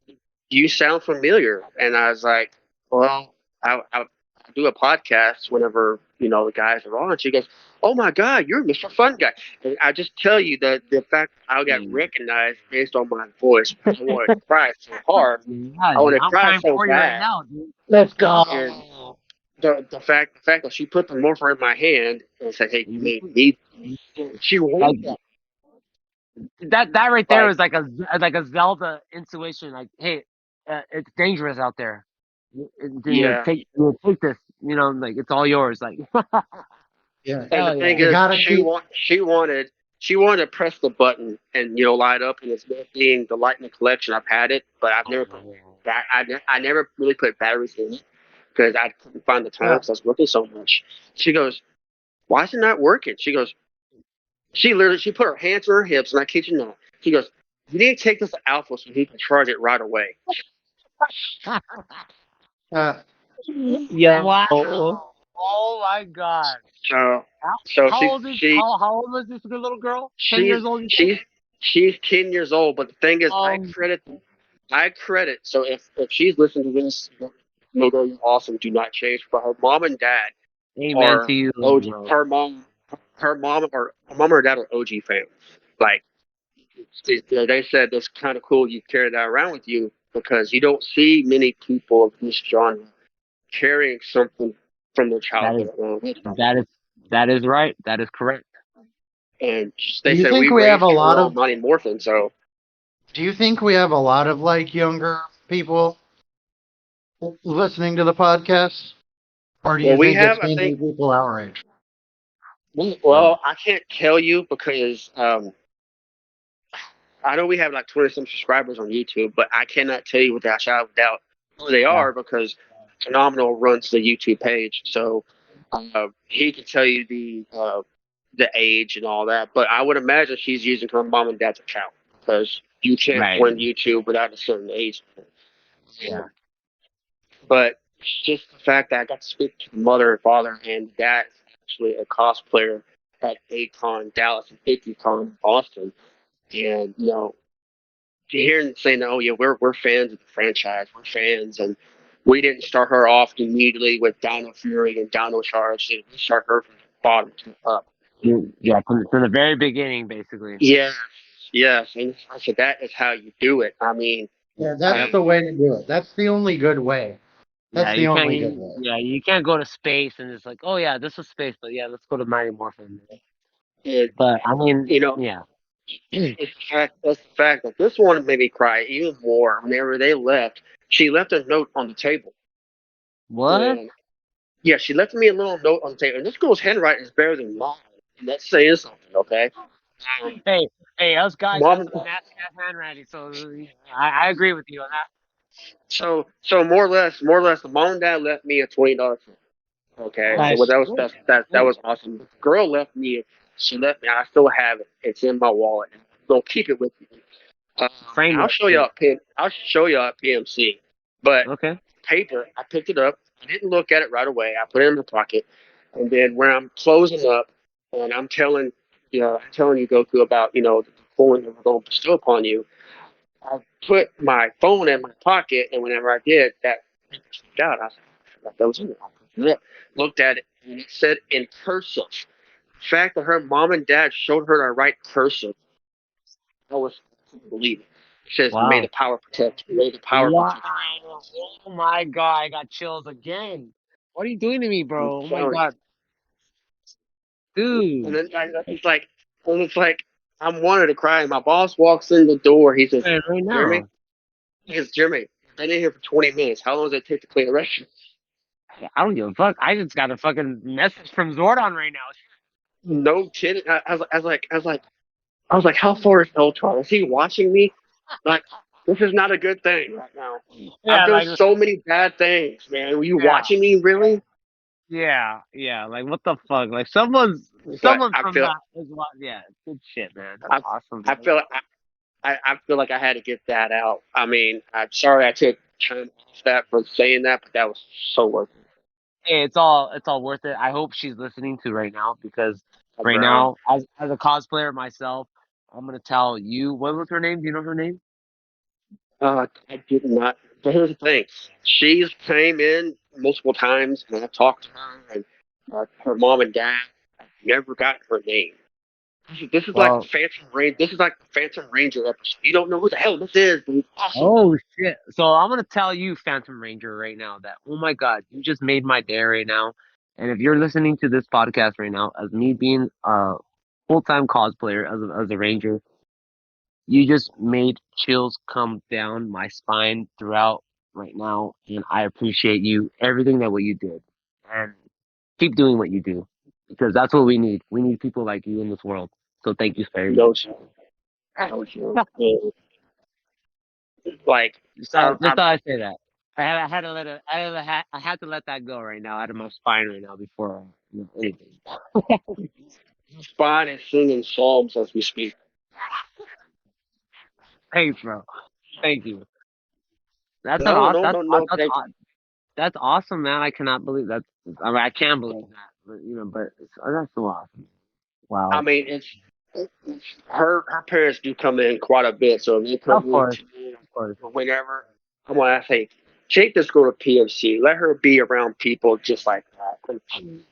you sound familiar. And I was like, well, I do a podcast whenever, the guys are on. She goes, oh my God, you're Mr. Fun Guy. And I just tell you that the fact I got Hey. recognized based on my voice, I wanted to cry so hard. Yeah, I dude, wanted to I'm cry crying so for you right bad. now, dude. Let's And go. the fact that she put the morpher in my hand and said, hey, you may need, she Like wanted that. that right there Like, is like a Zelda intuition. Like, hey, it's dangerous out there. yeah. Take this. Like it's all yours. Like, Yeah. And the hell thing yeah. You is, gotta keep. she wanted to press the button and light up, and it's being the light in the collection. I've had it, but I've never put I never really put batteries in it because I couldn't find the time Yeah. because I was working so much. She goes, "Why is it not working?" She goes, she put her hands on her hips, and I kid you not. She goes, "You need to take this to Alpha so he can charge it right away." Uh, Wow. Yo. Oh my god. So How, so how old is how old was this good little girl? 10 years she's old, you said? she's she's 10 years old, but the thing is, Um, I credit. So if she's listening to this, girl, you're awesome. Do not change. But her mom and dad amen to are you, OG. bro. Her mom or dad are OG fans. Like they said, that's kind of cool. You carry that around with you because you don't see many people of this genre carrying something from their That is childhood around with them. that is that is right. That is correct. And do they you said think we we have a raised lot her on of? Mighty Morphin, so Do you think we have a lot of like younger people listening to the podcast, or do well, you we think have. it's I mainly think. people our age? Well, I can't tell you because I know we have like 20 some subscribers on YouTube, but I cannot tell you without a shadow of a doubt who they Yeah. are because Phenomenal runs the YouTube page, so he can tell you the age and all that. But I would imagine she's using her mom and dad's account because you can't Right. join YouTube without a certain age. Yeah. But just the fact that I got to speak to the mother and father, and dad is actually a cosplayer at ACON Dallas and 50Con Austin, and to hear them saying, "Oh yeah, we're fans of the franchise. We're fans," and we didn't start her off immediately with Dino Fury and Dino Charge. We start her from the bottom to up. Yeah, from the very beginning, basically. Yeah, yes, and I said that is how you do it. I mean, Yeah, Yep. that's the way to do it. That's the only good way. Yeah, That's the only good way. you can't go to space and it's like, oh yeah, this was space, but yeah, let's go to Mighty Morphin. it, But I mean, you know, yeah. it's the fact that this one made me cry even more. Whenever they left, she left a note on the table, What? and yeah, she left me a little note on the table. And this girl's handwriting is better than mine, and that's saying something, okay? Um, Hey, hey, us guys got mom, some nasty ass handwriting, so I agree with you on that. so more or less, the mom and dad left me a $20 tip. Okay, so Nice. that was that was awesome. The girl left me. She left me. I still have it. It's in my wallet. Don't keep it with me. Frame I'll that show you shit. up. I'll show you at PMC. But Okay. paper, I picked it up. I didn't look at it right away. I put it in my pocket, and then when I'm closing up, and I'm telling you, Goku, about the coin that we're going to bestow upon you. I put my phone in my pocket, and whenever I did, that slipped out. I forgot that was in there. I picked it up, looked at it, and it said in cursive. The fact that her mom and dad showed her to write cursive, I couldn't believe it. It says, "May the Wow. power protect you. May the power Wow. protect Oh my god, I got chills again. What are you doing to me, you." I'm bro? Oh my telling god, you. And dude. then it's like I'm wanting to cry. My boss walks in the door. He says, Right "Jeremy," now. he says, "Jeremy, I've been in here for 20 minutes. How long does it take to clean the restroom?" I don't give a fuck. I just got a fucking message from Zordon right now. No kidding. I was like, how far is Eltron? Is he watching me? Like, this is not a good thing right now. I've Yeah, done like so many bad things, man. Were you yeah, watching me, really? yeah. Like what the fuck? Like But someone I from feel, that is what? Yeah, good shit, man. That's I, awesome, I man. feel, I feel like I had to get that out. I mean, I'm sorry I took time off that for saying that, but that was so worth it. Hey, it's all worth it. I hope she's listening to right now because right Bro. now, as a cosplayer myself, I'm gonna tell you what was her name? Do you know her name? I did not. But here's the thing: she's came in multiple times, and I've talked to her and her mom and dad. I've never got her name. This is like the Well, Phantom Ranger. This is like the Phantom Ranger episode. You don't know who the hell this is, but it's awesome. oh shit. So I'm gonna tell you, Phantom Ranger, right now that oh my god, you just made my day right now. And if you're listening to this podcast right now, as me being a full-time cosplayer as a ranger, you just made chills come down my spine throughout right now, and I appreciate you everything that what you did, and keep doing what you do because that's what we need. We need people like you in this world. So thank you very much. No, no, like Just I'm thought I'd say that. I had to let it. I had to let that go right now out of my spine right now before anything. fine and singing psalms as we speak. Thanks, bro. Thank you. That's an No, awesome. no, no, no. Thank you. That's awesome, man. I cannot believe that. I mean, I can believe that, but that's so awesome. I Wow. mean, her parents do come in quite a bit, so if they come Of in course, to me of course. or whenever, I'm gonna say, take this girl to PMC. Let her be around people just like that. 'Cause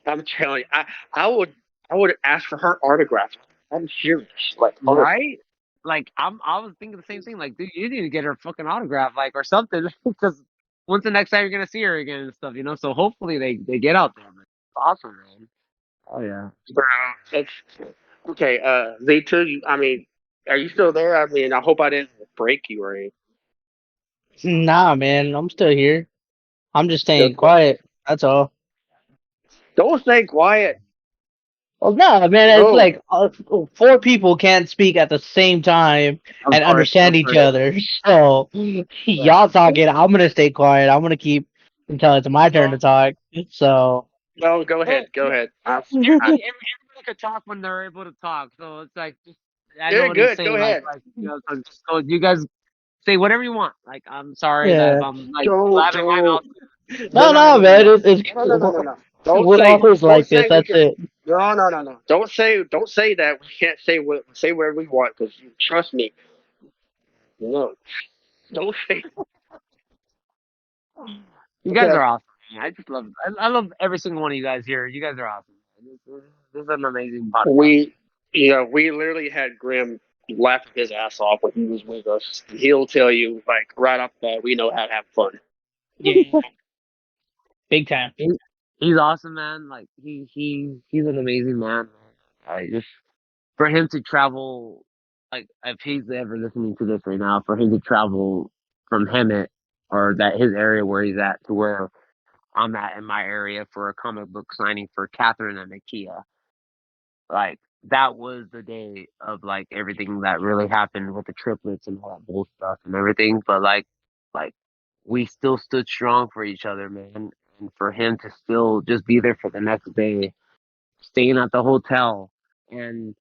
I'm telling you, I would ask for her autograph. I'm serious, like honestly. Right? Like I was thinking the same thing. Like, dude, you need to get her fucking autograph, like or something, because when's the next time you're gonna see her again and stuff, So hopefully they get out there. Man. It's awesome, man. Oh yeah. Bro, it's okay. Z2, I mean, are you still there? I mean, I hope I didn't break you or anything. Nah, man, I'm still here. I'm just staying Okay. quiet. That's all. Don't stay quiet. Well, no, man, it's No. like four people can't speak at the same time Of and course, understand of each course. other. So Yeah. y'all talking, I'm gonna stay quiet. I'm gonna keep until it's my turn to No, talk. So no, go Well, ahead. Go ahead. I, everybody could talk when they're able to talk. So it's like just I know yeah, what he's good. Go saying. ahead. So you guys say whatever you want. Like I'm sorry that if yeah, I'm like Don't, blabbing my mouth. don't. No, no, no, no, no, no, no, man, no. it's No, no, no, no, no. we're always Don't like this. say we That's can. it. No, no, no, no. Don't say that. We can't say whatever we want because trust me. No, don't say. You guys Okay. are awesome. Man. I just love. I love every single one of you guys here. You guys are awesome. This is an amazing podcast. We, we literally had Grimm laughing his ass off when he was with us. He'll tell you like right off the bat, we know how to have fun. Yeah, big time. He, he's awesome, man. Like he's an amazing man. I just for him to travel, like if he's ever listening to this right now, for him to travel from Hemet or that his area where he's at to where I'm at in my area for a comic book signing for Catherine and Nakia, like that was the day of like everything that really happened with the triplets and all that bull stuff and everything. But like we still stood strong for each other, man. And for him to still just be there for the next day, staying at the hotel and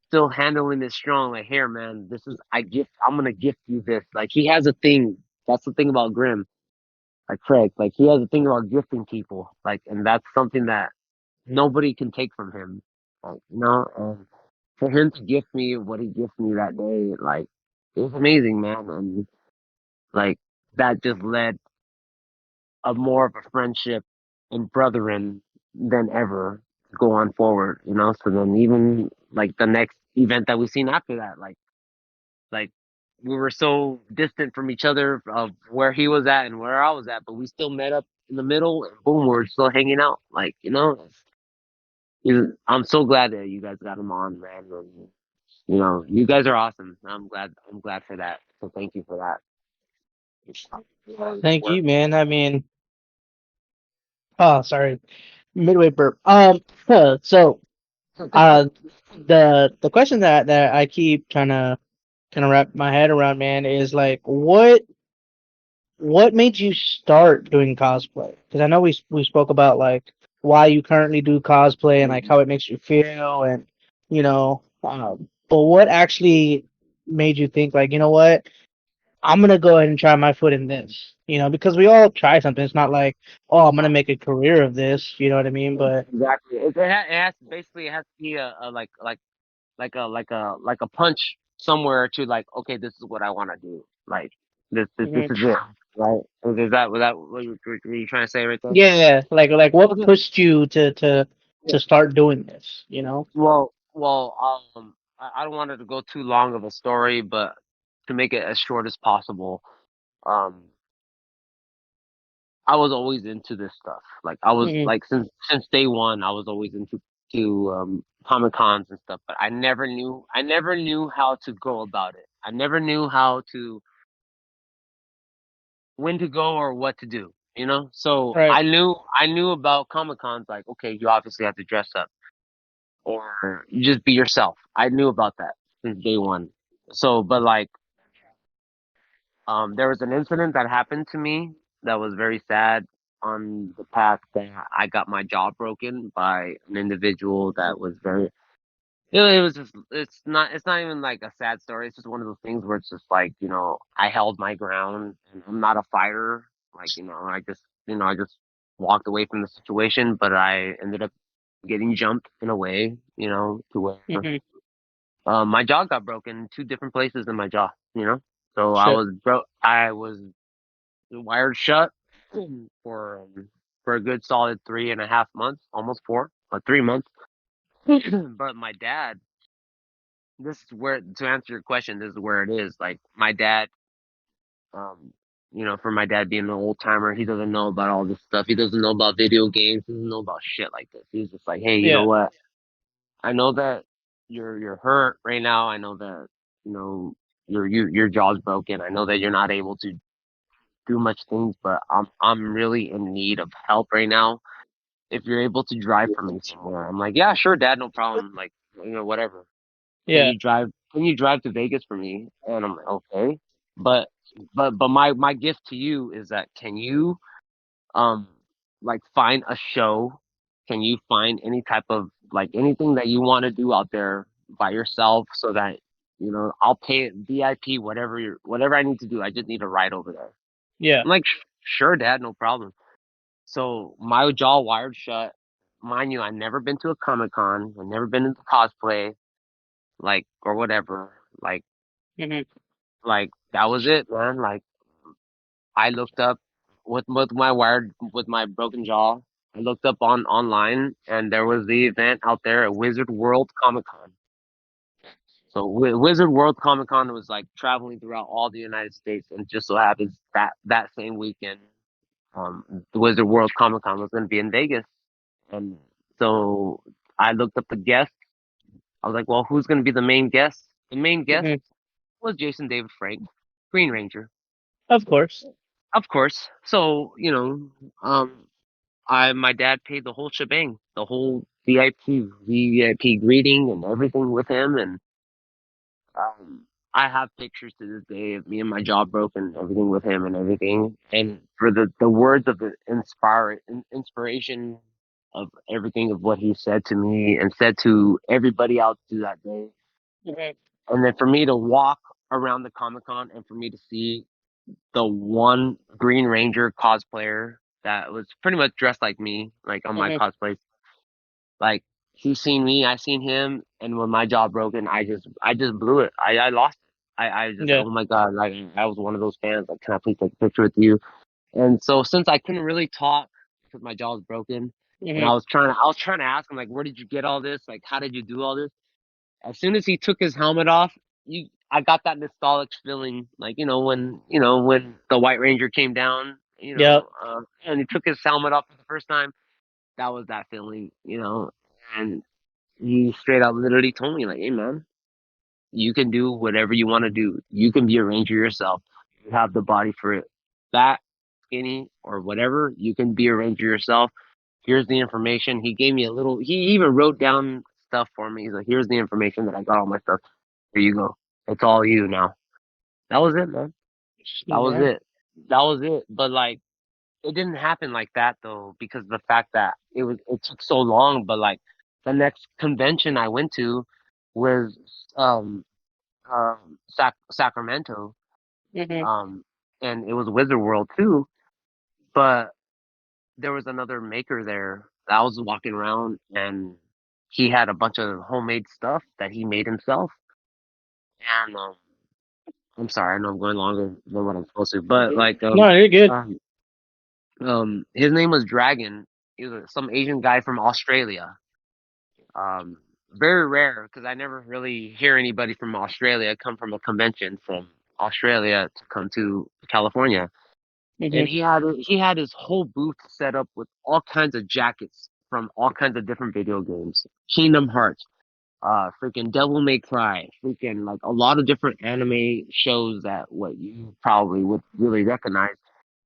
still handling it strong. Like, here, man, this is I'm gonna gift you this. Like he has a thing. That's the thing about Grimm. Like Craig, like he has a thing about gifting people. Like, and that's something that nobody can take from him. Like, and for him to gift me what he gifted me that day, like it was amazing, man. And like that just led a more of a friendship and brethren than ever to go on forward, So then even like the next event that we seen after that, like we were so distant from each other of where he was at and where I was at, but we still met up in the middle and boom, we're still hanging out. Like, I'm so glad that you guys got him on, man. And, you guys are awesome. I'm glad for that. So thank you for that. Thank you, man. I mean, oh, sorry, midway burp. So uh, the question that I keep trying to kind of wrap my head around, man, is like what made you start doing cosplay? Because I know we spoke about like why you currently do cosplay and like how it makes you feel, and but what actually made you think like, you know what, I'm gonna go ahead and try my foot in this, because we all try something. It's not like, oh, I'm gonna make a career of this, you know what I mean? But Exactly. It has basically it has to be a like a punch somewhere to like, okay, this is what I want to do. Like this mhm. is it, right? Is that what you trying to say right there? Yeah, like what Okay. pushed you to start doing this, I don't want it to go too long of a story, but to make it as short as possible, um, I was always into this stuff. Like I was Mhm. like since day one, I was always into Comic Cons and stuff. But I never knew how to go about it. I never knew how to when to go or what to do. You know, so Right. I knew about Comic Cons. Like, okay, you obviously have to dress up or you just be yourself. I knew about that since day one. So, but like, there was an incident that happened to me that was very sad on the path that I got my jaw broken by an individual that was very. It was just. It's not even like a sad story. It's just one of those things where it's just like I held my ground and I'm not a fighter. Like I just walked away from the situation, but I ended up getting jumped in a way. To where Mhm. my jaw got broken, two different places in my jaw. So Shit. I was wired shut for for a good solid 3.5 months, almost 4, but 3 months. But my dad, this is where to answer your question, this is where it is. Like my dad, um, for my dad being an old timer, he doesn't know about all this stuff. He doesn't know about video games. He doesn't know about shit like this. He's just like, hey, you know Yeah. what? I know that you're hurt right now. I know that you know your jaw's broken. I know that you're not able to do much things, but I'm really in need of help right now. If you're able to drive for me somewhere, I'm like, yeah, sure, Dad, no problem. Like, whatever. Yeah. Can you drive to Vegas for me? And I'm like, okay. But but my gift to you is that can you um like find a show? Can you find any type of like anything that you want to do out there by yourself so that I'll pay it VIP whatever I need to do. I just need a ride over there. Yeah. I'm like, sure, Dad, no problem. So my jaw wired shut. Mind you, I've never been to a Comic Con. I've never been into cosplay, like or whatever. Mhm. Like that was it, man. Like I looked up with my broken jaw. I looked up online, and there was the event out there at Wizard World Comic Con. So Wizard World Comic Con was like traveling throughout all the United States, and just so happens that same weekend, the Wizard World Comic Con was going to be in Vegas. And so I looked up the guests. I was like, well, who's going to be the main guest? The main guest Mhm. was Jason David Frank, Green Ranger, Of course. of course. So my dad paid the whole shebang, the whole VIP greeting and everything with him, and I have pictures to this day of me and my jaw broken, everything with him and everything. And for the words of the inspiration of everything of what he said to me and said to everybody else through that day. Mhm. And then for me to walk around the Comic Con and for me to see the one Green Ranger cosplayer that was pretty much dressed like me, like on my Mhm. cosplay, like he's seen me, I seen him, and when my jaw broken, I just blew it. I lost it. I just Yeah. oh my god, like I was one of those fans. Like, can I please take a picture with you? And so since I couldn't really talk because my jaw was broken, and Mhm. I was trying to ask him like, where did you get all this? Like, how did you do all this? As soon as he took his helmet off, I got that nostalgic feeling, like when the White Ranger came down, Yep. and he took his helmet off for the first time. That was that feeling, and he straight up literally told me like, "Hey man, you can do whatever you want to do. You can be a ranger yourself. You have the body for it. That skinny or whatever, you can be a ranger yourself. Here's the information." He gave me a little. He even wrote down stuff for me. He's like, "Here's the information that I got all my stuff. Here you go. It's all you now." That was it, man. That was Yeah. it. That was it. But like, it didn't happen like that though, because of the fact that it took so long. But like, the next convention I went to was um Sacramento, Mhm. and it was Wizard World too. But there was another maker there that I was walking around, and he had a bunch of homemade stuff that he made himself. And I'm sorry, I know I'm going longer than what I'm supposed to, but like No, you're good. um his name was Dragon. He was some Asian guy from Australia. Um, very rare because I never really hear anybody from Australia come from a convention from Australia to come to California. And Mhm. he had his whole booth set up with all kinds of jackets from all kinds of different video games, Kingdom Hearts, freaking Devil May Cry, freaking like a lot of different anime shows that what you probably would really recognize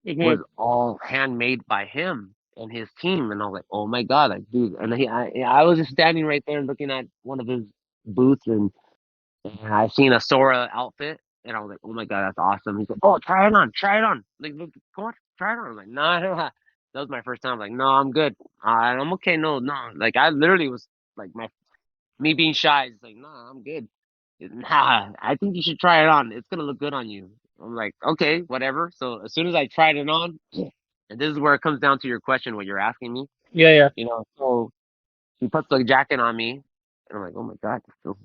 Mhm. was all handmade by him and his team. And I was like, oh my god, like dude. And I was just standing right there looking at one of his booths, and I seen a Sora outfit, and I was like, oh my god, that's awesome. He's like, oh, try it on, try it on. Like, look, come on, try it on. I'm like, no, I don't have. That was my first time. I'm like, no, I'm good. I'm okay. No, no. Like, I literally was like, me being shy. It's like, nah, I'm good. Nah, I think you should try it on. It's gonna look good on you. I'm like, okay, whatever. So as soon as I tried it on, and this is where it comes down to your question, what you're asking me, Yeah, yeah, so he puts the jacket on me, and I'm like, oh my god, this feels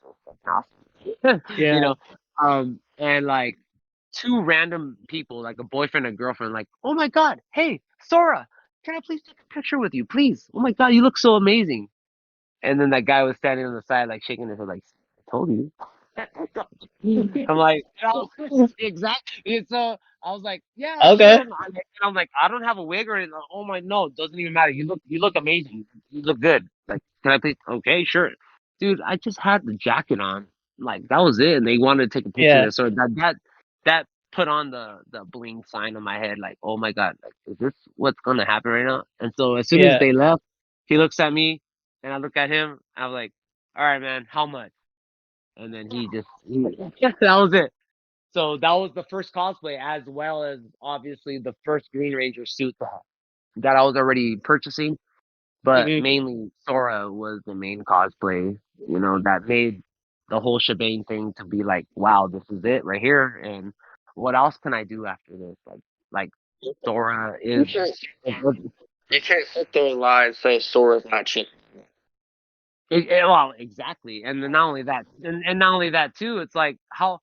so fucking awesome. yeah, And like two random people, like a boyfriend and girlfriend, like, oh my god, hey, Sora, can I please take a picture with you, please? Oh my god, you look so amazing. And then that guy was standing on the side, like shaking his head, like, I told you. I'm like, exactly. And so I was like, yeah, sure. Okay. And I'm like, I don't have a wig or anything. Oh my, no, it doesn't even matter. You look amazing. You look good. Like, can I please? Okay, sure. Dude, I just had the jacket on. Like, that was it. And they wanted to take a picture Yeah, there. So that put on the bling sign on my head. Like, oh my God, like, is this what's going to happen right now? And so as soon as yeah, they left, he looks at me and I look at him. I was like, all right, man, how much? And then that was it. So that was the first cosplay, as well as obviously the first Green Ranger suit that I was already purchasing. But Mhm. mainly Sora was the main cosplay, that made the whole shebang thing to be like, wow, this is it right here. And what else can I do after this? Like Sora You is. can't, you can't sit there and lie and say Sora's not cheap. Well, exactly, and then not only that, and not only that too. It's like how,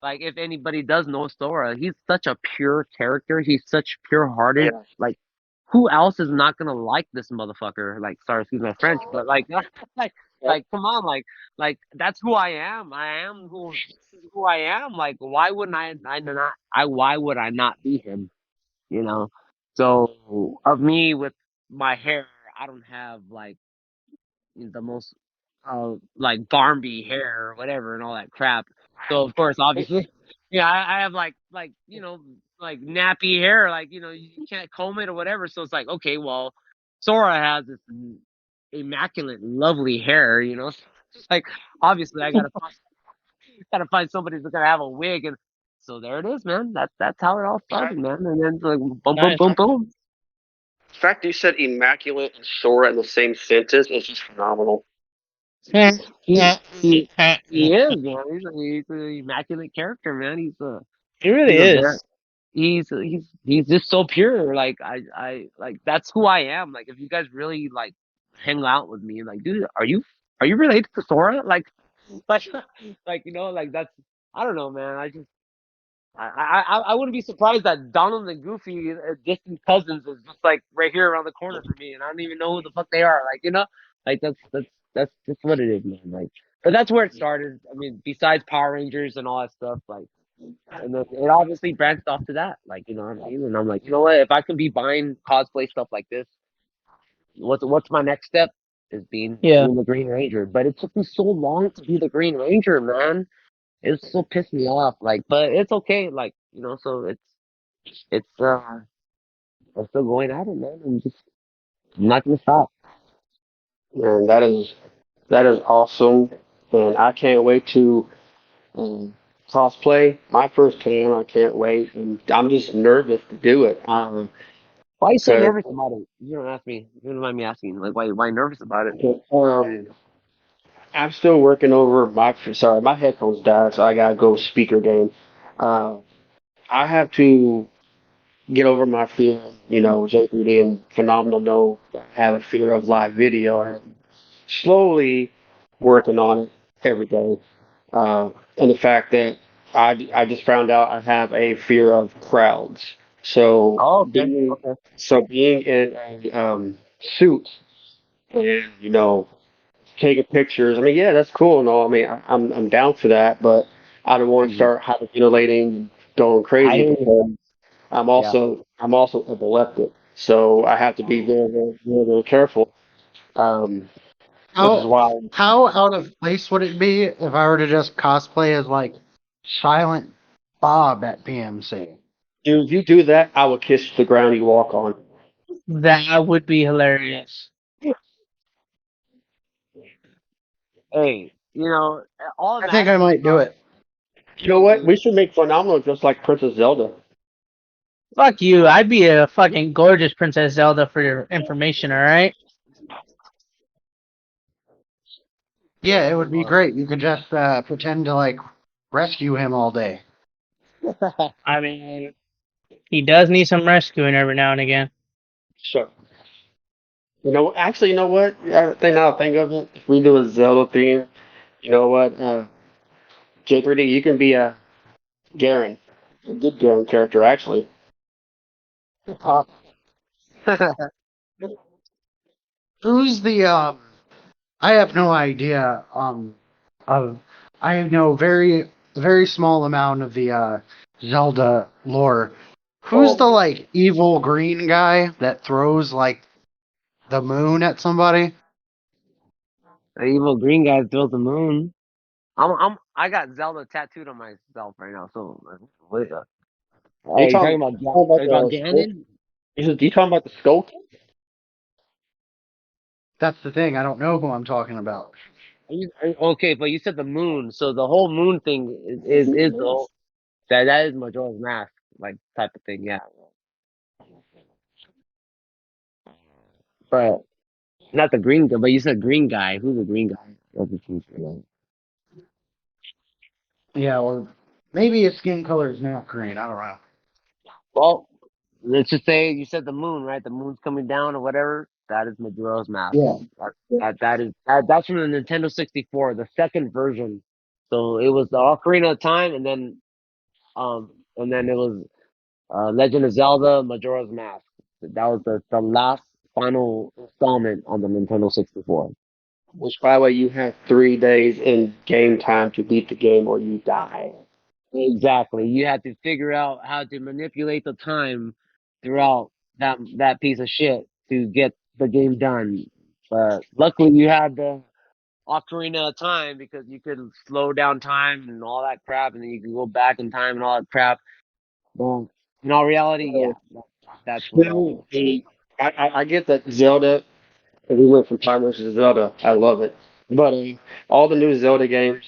like if anybody does know Sora, he's such a pure character. He's such pure-hearted. Yeah. Like, who else is not gonna like this motherfucker? Like, sorry, excuse my French, but like, like, come on, like that's who I am. I am who This is who I am. Like, why wouldn't I not? Why would I not be him? You know. So of me with my hair, I don't have like the most like Barnby hair or whatever and all that crap. So of course, obviously, yeah, I have like like nappy hair, like you can't comb it or whatever. So it's like, okay, well, Sora has this immaculate, lovely hair, So it's like obviously I gotta find somebody that's gonna have a wig, and so there it is, man. That's how it all started, man. And then it's like boom, boom, Nice. boom, boom. The fact that you said immaculate and Sora in the same sentence is just phenomenal. He he he is, man. He's an immaculate character, man. He really He's a very is. he's just so pure. Like I like that's who I am. Like if you guys really like hang out with me, like dude, are you related to Sora? Like like like that's I don't know, man. I wouldn't be surprised that Donald and Goofy, distant cousins, is just like right here around the corner for me, and I don't even know who the fuck they are. Like like that's just what it is, man. Like, but that's where it started. I mean, besides Power Rangers and all that stuff, like, and then it obviously branched off to that. Like, you know what I mean? And I'm like, you know what? If I can be buying cosplay stuff like this, what's my next step? Is Yeah, being the Green Ranger. But it took me so long to be the Green Ranger, man. It's so pissed me off. Like, but it's okay. Like, so it's I'm still going at it, man. I'm not gonna stop. And that is awesome. And I can't wait to cosplay my first time. I can't wait, and I'm just nervous to do it. Why are you so 'Cause, nervous about it? You don't ask me. You don't mind me asking. Like, why nervous about it? um, I'm still working over my headphones died, so I gotta go speaker game. Uh, I have to get over my fear, J3D and Phenomenal know I have a fear of live video and slowly working on it every day. And the fact that I just found out I have a fear of crowds. So Oh, okay. being Okay. being in a suit and taking pictures. I mean, yeah, that's cool and all. I mean, I'm down for that, but I don't want to Mhm. start hyperventilating, going I crazy hear you. because Yeah. I'm also epileptic, so I have to be very very very, very careful. Um, which is How why how out of place would it be if I were to just cosplay as like Silent Bob at PMC? if you do that, I will kiss the ground you walk on. That would be hilarious. Hey, all I I'm think I asking, might do it. You know what? We should make Phenomenal just like Princess Zelda. Fuck you. I'd be a fucking gorgeous Princess Zelda for your information, alright? Yeah, it would be great. You could just pretend to like rescue him all day. I mean, he does need some rescuing every now and again. Sure. Actually, you know what? Now I think of it, if we do a Zelda theme, you know what? J3D, you can be a Garen, a good Garen character, actually. Uh, Who's the I have no idea. Of I know very small amount of the Zelda lore. Who's the oh, like evil green guy that throws like the moon at somebody? the evil green guy built the moon. I got Zelda tattooed on myself right now. So, what? are you You talking talking about about the skull? Ganon? You talking about the skull? That's the thing. I don't know who I'm talking about. Okay, but you said the moon, so the whole moon thing is the whole that is Majora's Mask like type of thing, yeah. But not the green guy. But you said green guy. Who's the green guy? That's the truth, right? Yeah, or maybe his skin color is not green. I don't know. Well, let's just say you said the moon, right? The moon's coming down or whatever. That is Majora's Mask. Yeah. That's from the Nintendo 64, the second version. So it was the Ocarina of Time, and then it was Legend of Zelda, Majora's Mask. That was the last final installment on the Nintendo 64. Which, by the way, you have 3 days in game time to beat the game or you die. Exactly. You had to figure out how to manipulate the time throughout that piece of shit to get the game done. But luckily, you had the Ocarina of Time because you could slow down time and all that crap, and then you can go back in time and all that crap. Well, in all reality, yeah, that's what. Still, I get that Zelda, and we went from Timers to Zelda. I love it. But all the new Zelda games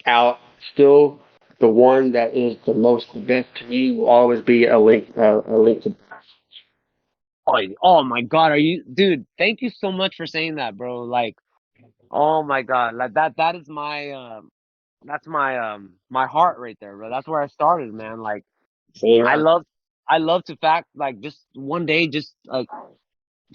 out, still the one that is the most best to me will always be a link to. Oh my God, are you, dude? Thank you so much for saying that, bro. Like, oh my God, like that is my heart right there, bro. That's where I started, man. Like, I Yeah. love I love to fact like just one day just like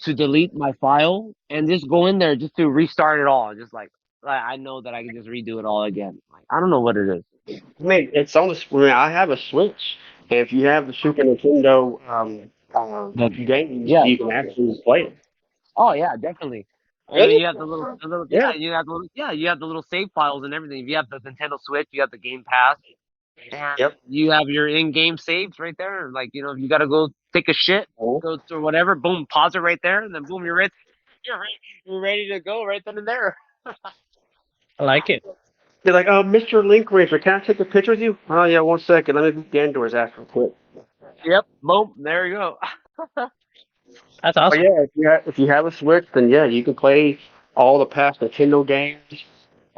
to delete my file and just go in there just to restart it all. Just like I know that I can just redo it all again. Like I don't know what it is. I mean, it's on the. I mean, I have a Switch, and if you have the Super Nintendo But games, yeah. you can actually play it. Oh yeah, definitely. And then Really? you have the little Yeah. you have the little save files and everything. If you have the Nintendo Switch, you have the Game Pass, and Yep. you have your in-game saves right there. Like if you gotta go take a shit, Cool. go to whatever, boom, pause it right there, and then boom, you're ready to go right then and there. I like it. They're like, Mr. Link Ranger, can I take a picture with you? Oh yeah, 1 second. Let me get Gandora's after quick. Yep, boom, there you go. That's But awesome. yeah, if you have a Switch, then yeah, you can play all the past Nintendo games.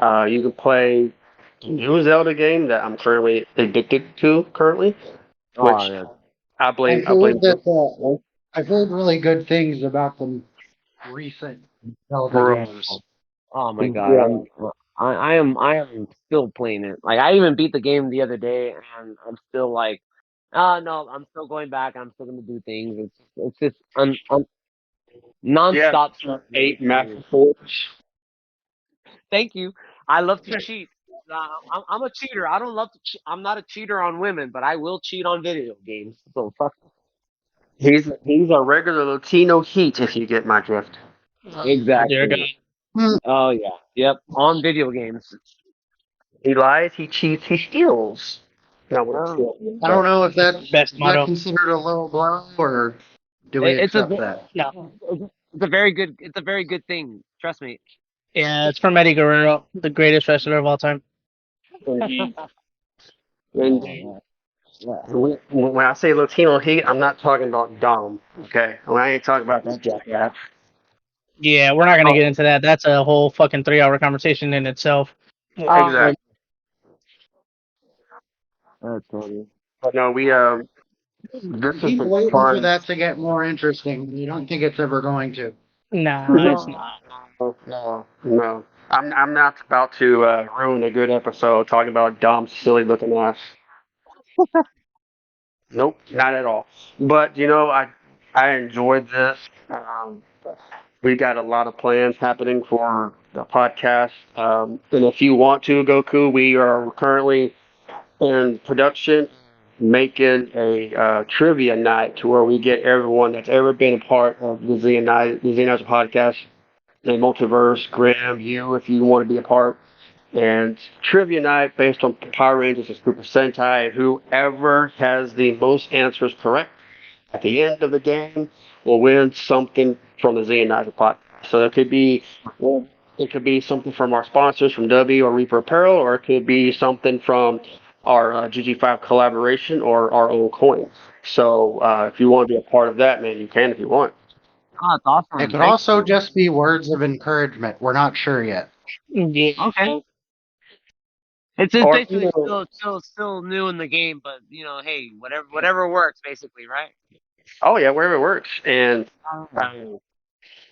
You can play the new Zelda game that I'm currently addicted to currently, Oh which yeah. I've I heard blame that I've heard really good things about the recent Zelda for games. Oh my God, yeah. I am still playing it. Like I even beat the game the other day, and I'm still like, oh no, I'm still going back. I'm still gonna do things. It's just Yeah, nonstop. 8 Master Forge. Thank you. I love to cheat. I'm a cheater. I don't love to. I'm not a cheater on women, but I will cheat on video games. So fuck. He's a regular Latino heat, if you get my drift. Oh dear God. Exactly. Oh yeah. Yep. On video games. He lies, he cheats, he steals. No, we're Oh. stealing. I don't know if that's Best is that motto. considered a low blow or do we It's a accept that? No. it's a very good thing. Trust me. Yeah, it's from Eddie Guerrero, the greatest wrestler of all time. Indeed. Oh, Indeed. yeah. When I say Latino heat, I'm not talking about Dom. Okay, when I ain't talking about that jackass. Yeah, we're not gonna Oh, get into that. That's a whole fucking 3 hour conversation in itself. exactly. That's funny. But no, this has Keep been waiting for fun. that to get more interesting. You don't think it's ever going to. Nah, it's No, not. no. I'm not about to ruin a good episode talking about Dom's silly looking ass. Nope, not at all. But I enjoyed this. We got a lot of plans happening for the podcast. And if you want to, Goku, we are currently in production making a trivia night to where we get everyone that's ever been a part of the Zeonizer podcast, the Multiverse, Grimm, you, if you want to be a part. And trivia night based on Power Rangers and Super Sentai, and whoever has the most answers correct at the end of the game will win something from the Zeonizer pot. So it could be something from our sponsors from Dubby or Reaper Apparel, or it could be something from our GG5 collaboration or our own coins. So if you want to be a part of that, man, you can if you want. Oh, it's It awesome. could Thank also you. just be words of encouragement. We're not sure yet. Okay. Yeah. It's Or basically still new in the game, but hey, whatever works, basically, right? oh yeah, wherever it works. And Alright. um,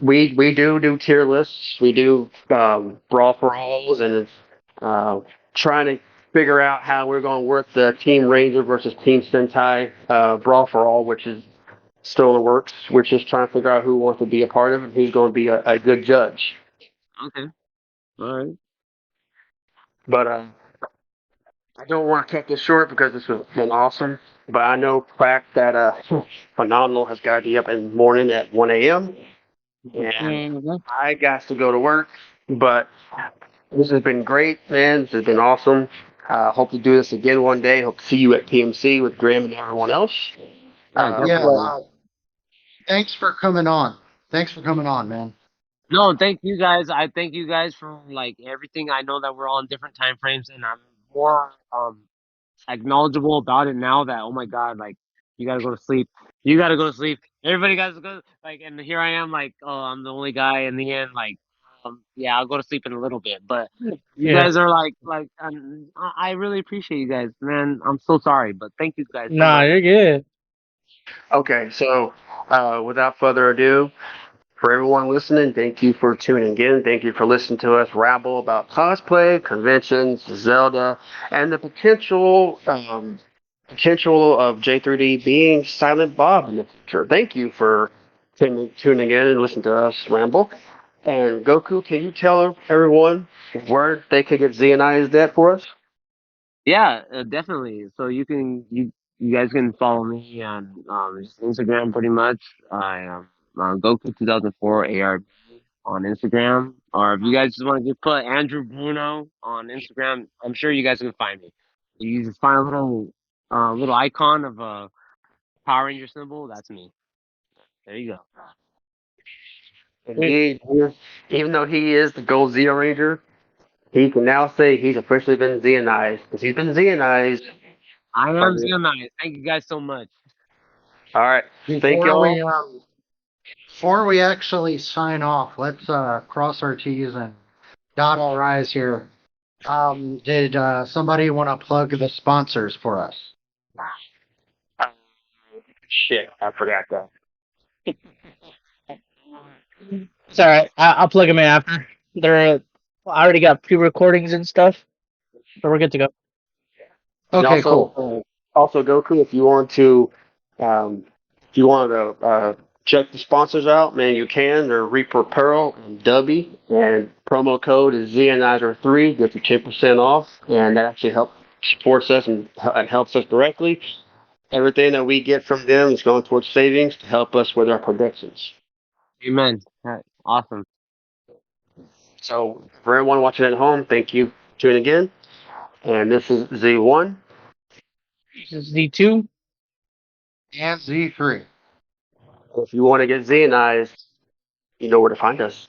we do tier lists. We do brawl for alls and uh, trying to figure out how we're going to work the Team Ranger versus Team Sentai brawl for all, which is still in the works. We're just trying to figure out who wants to be a part of it, who's going to be a good judge. Okay. All right. But I don't want to cut this short because this has been awesome. But I know for a fact that Phenomenal has got to be up in the morning at 1 a.m. and Mhm. I got to go to work. But this has been great, man. This has been awesome. Hope to do this again one day. Hope to see you at PMC with Graham and everyone else. Yeah, Yeah. definitely. Thanks for coming on. Thanks for coming on, man. No, thank you guys. I thank you guys for like everything. I know that we're all in different time frames, and I'm more acknowledgeable about it now that oh my god, like you gotta go to sleep. You gotta go to sleep. Everybody got to go. Like, and here I am, like, oh, I'm the only guy in the end. Like, yeah, I'll go to sleep in a little bit. But you Yeah. guys are like, I really appreciate you guys, man. I'm so sorry, but thank you guys so Nah, much. you're good. Okay, so without further ado, for everyone listening, thank you for tuning in. Thank you for listening to us rabble about cosplay, conventions, Zelda, and the potential of J3D being Silent Bob in the future. Thank you for tuning in and listening to us ramble. And Goku, can you tell everyone where they could get Zeonized at for us? Yeah, definitely. So you guys can follow me on just Instagram pretty much. I am Goku 2004 ARB on Instagram, or if you guys just want to just put Andrew Bruno on Instagram, I'm sure you guys can find me. You just find a little icon of a Power Ranger symbol. That's me. There you go. Indeed, even though he is the Gold Zeo Ranger, he can now say he's officially been Zeonized because he's been Zeonized. I By am the- Zeonizer. Thank you guys so much. All right, thank Before y'all. we before we actually sign off, let's cross our T's and dot our I's here. Did somebody want to plug the sponsors for us? Uh, Shit, I forgot that. It's all right. I'll plug them in after. They're I already got pre-recordings and stuff, so we're good to go. And Okay, also, cool. also Goku, um, if you want to check the sponsors out, man, you can. They're Reaper Apparel and Dubby, and promo code is Zeonizer3. Get you 10% off, and that actually supports us and helps us directly. Everything that we get from them is going towards savings to help us with our productions. Amen. Awesome. So for everyone watching at home, thank you for tuning in. And this is Z1. This is Z2. And Z3. If you want to get Zeonized, you know where to find us.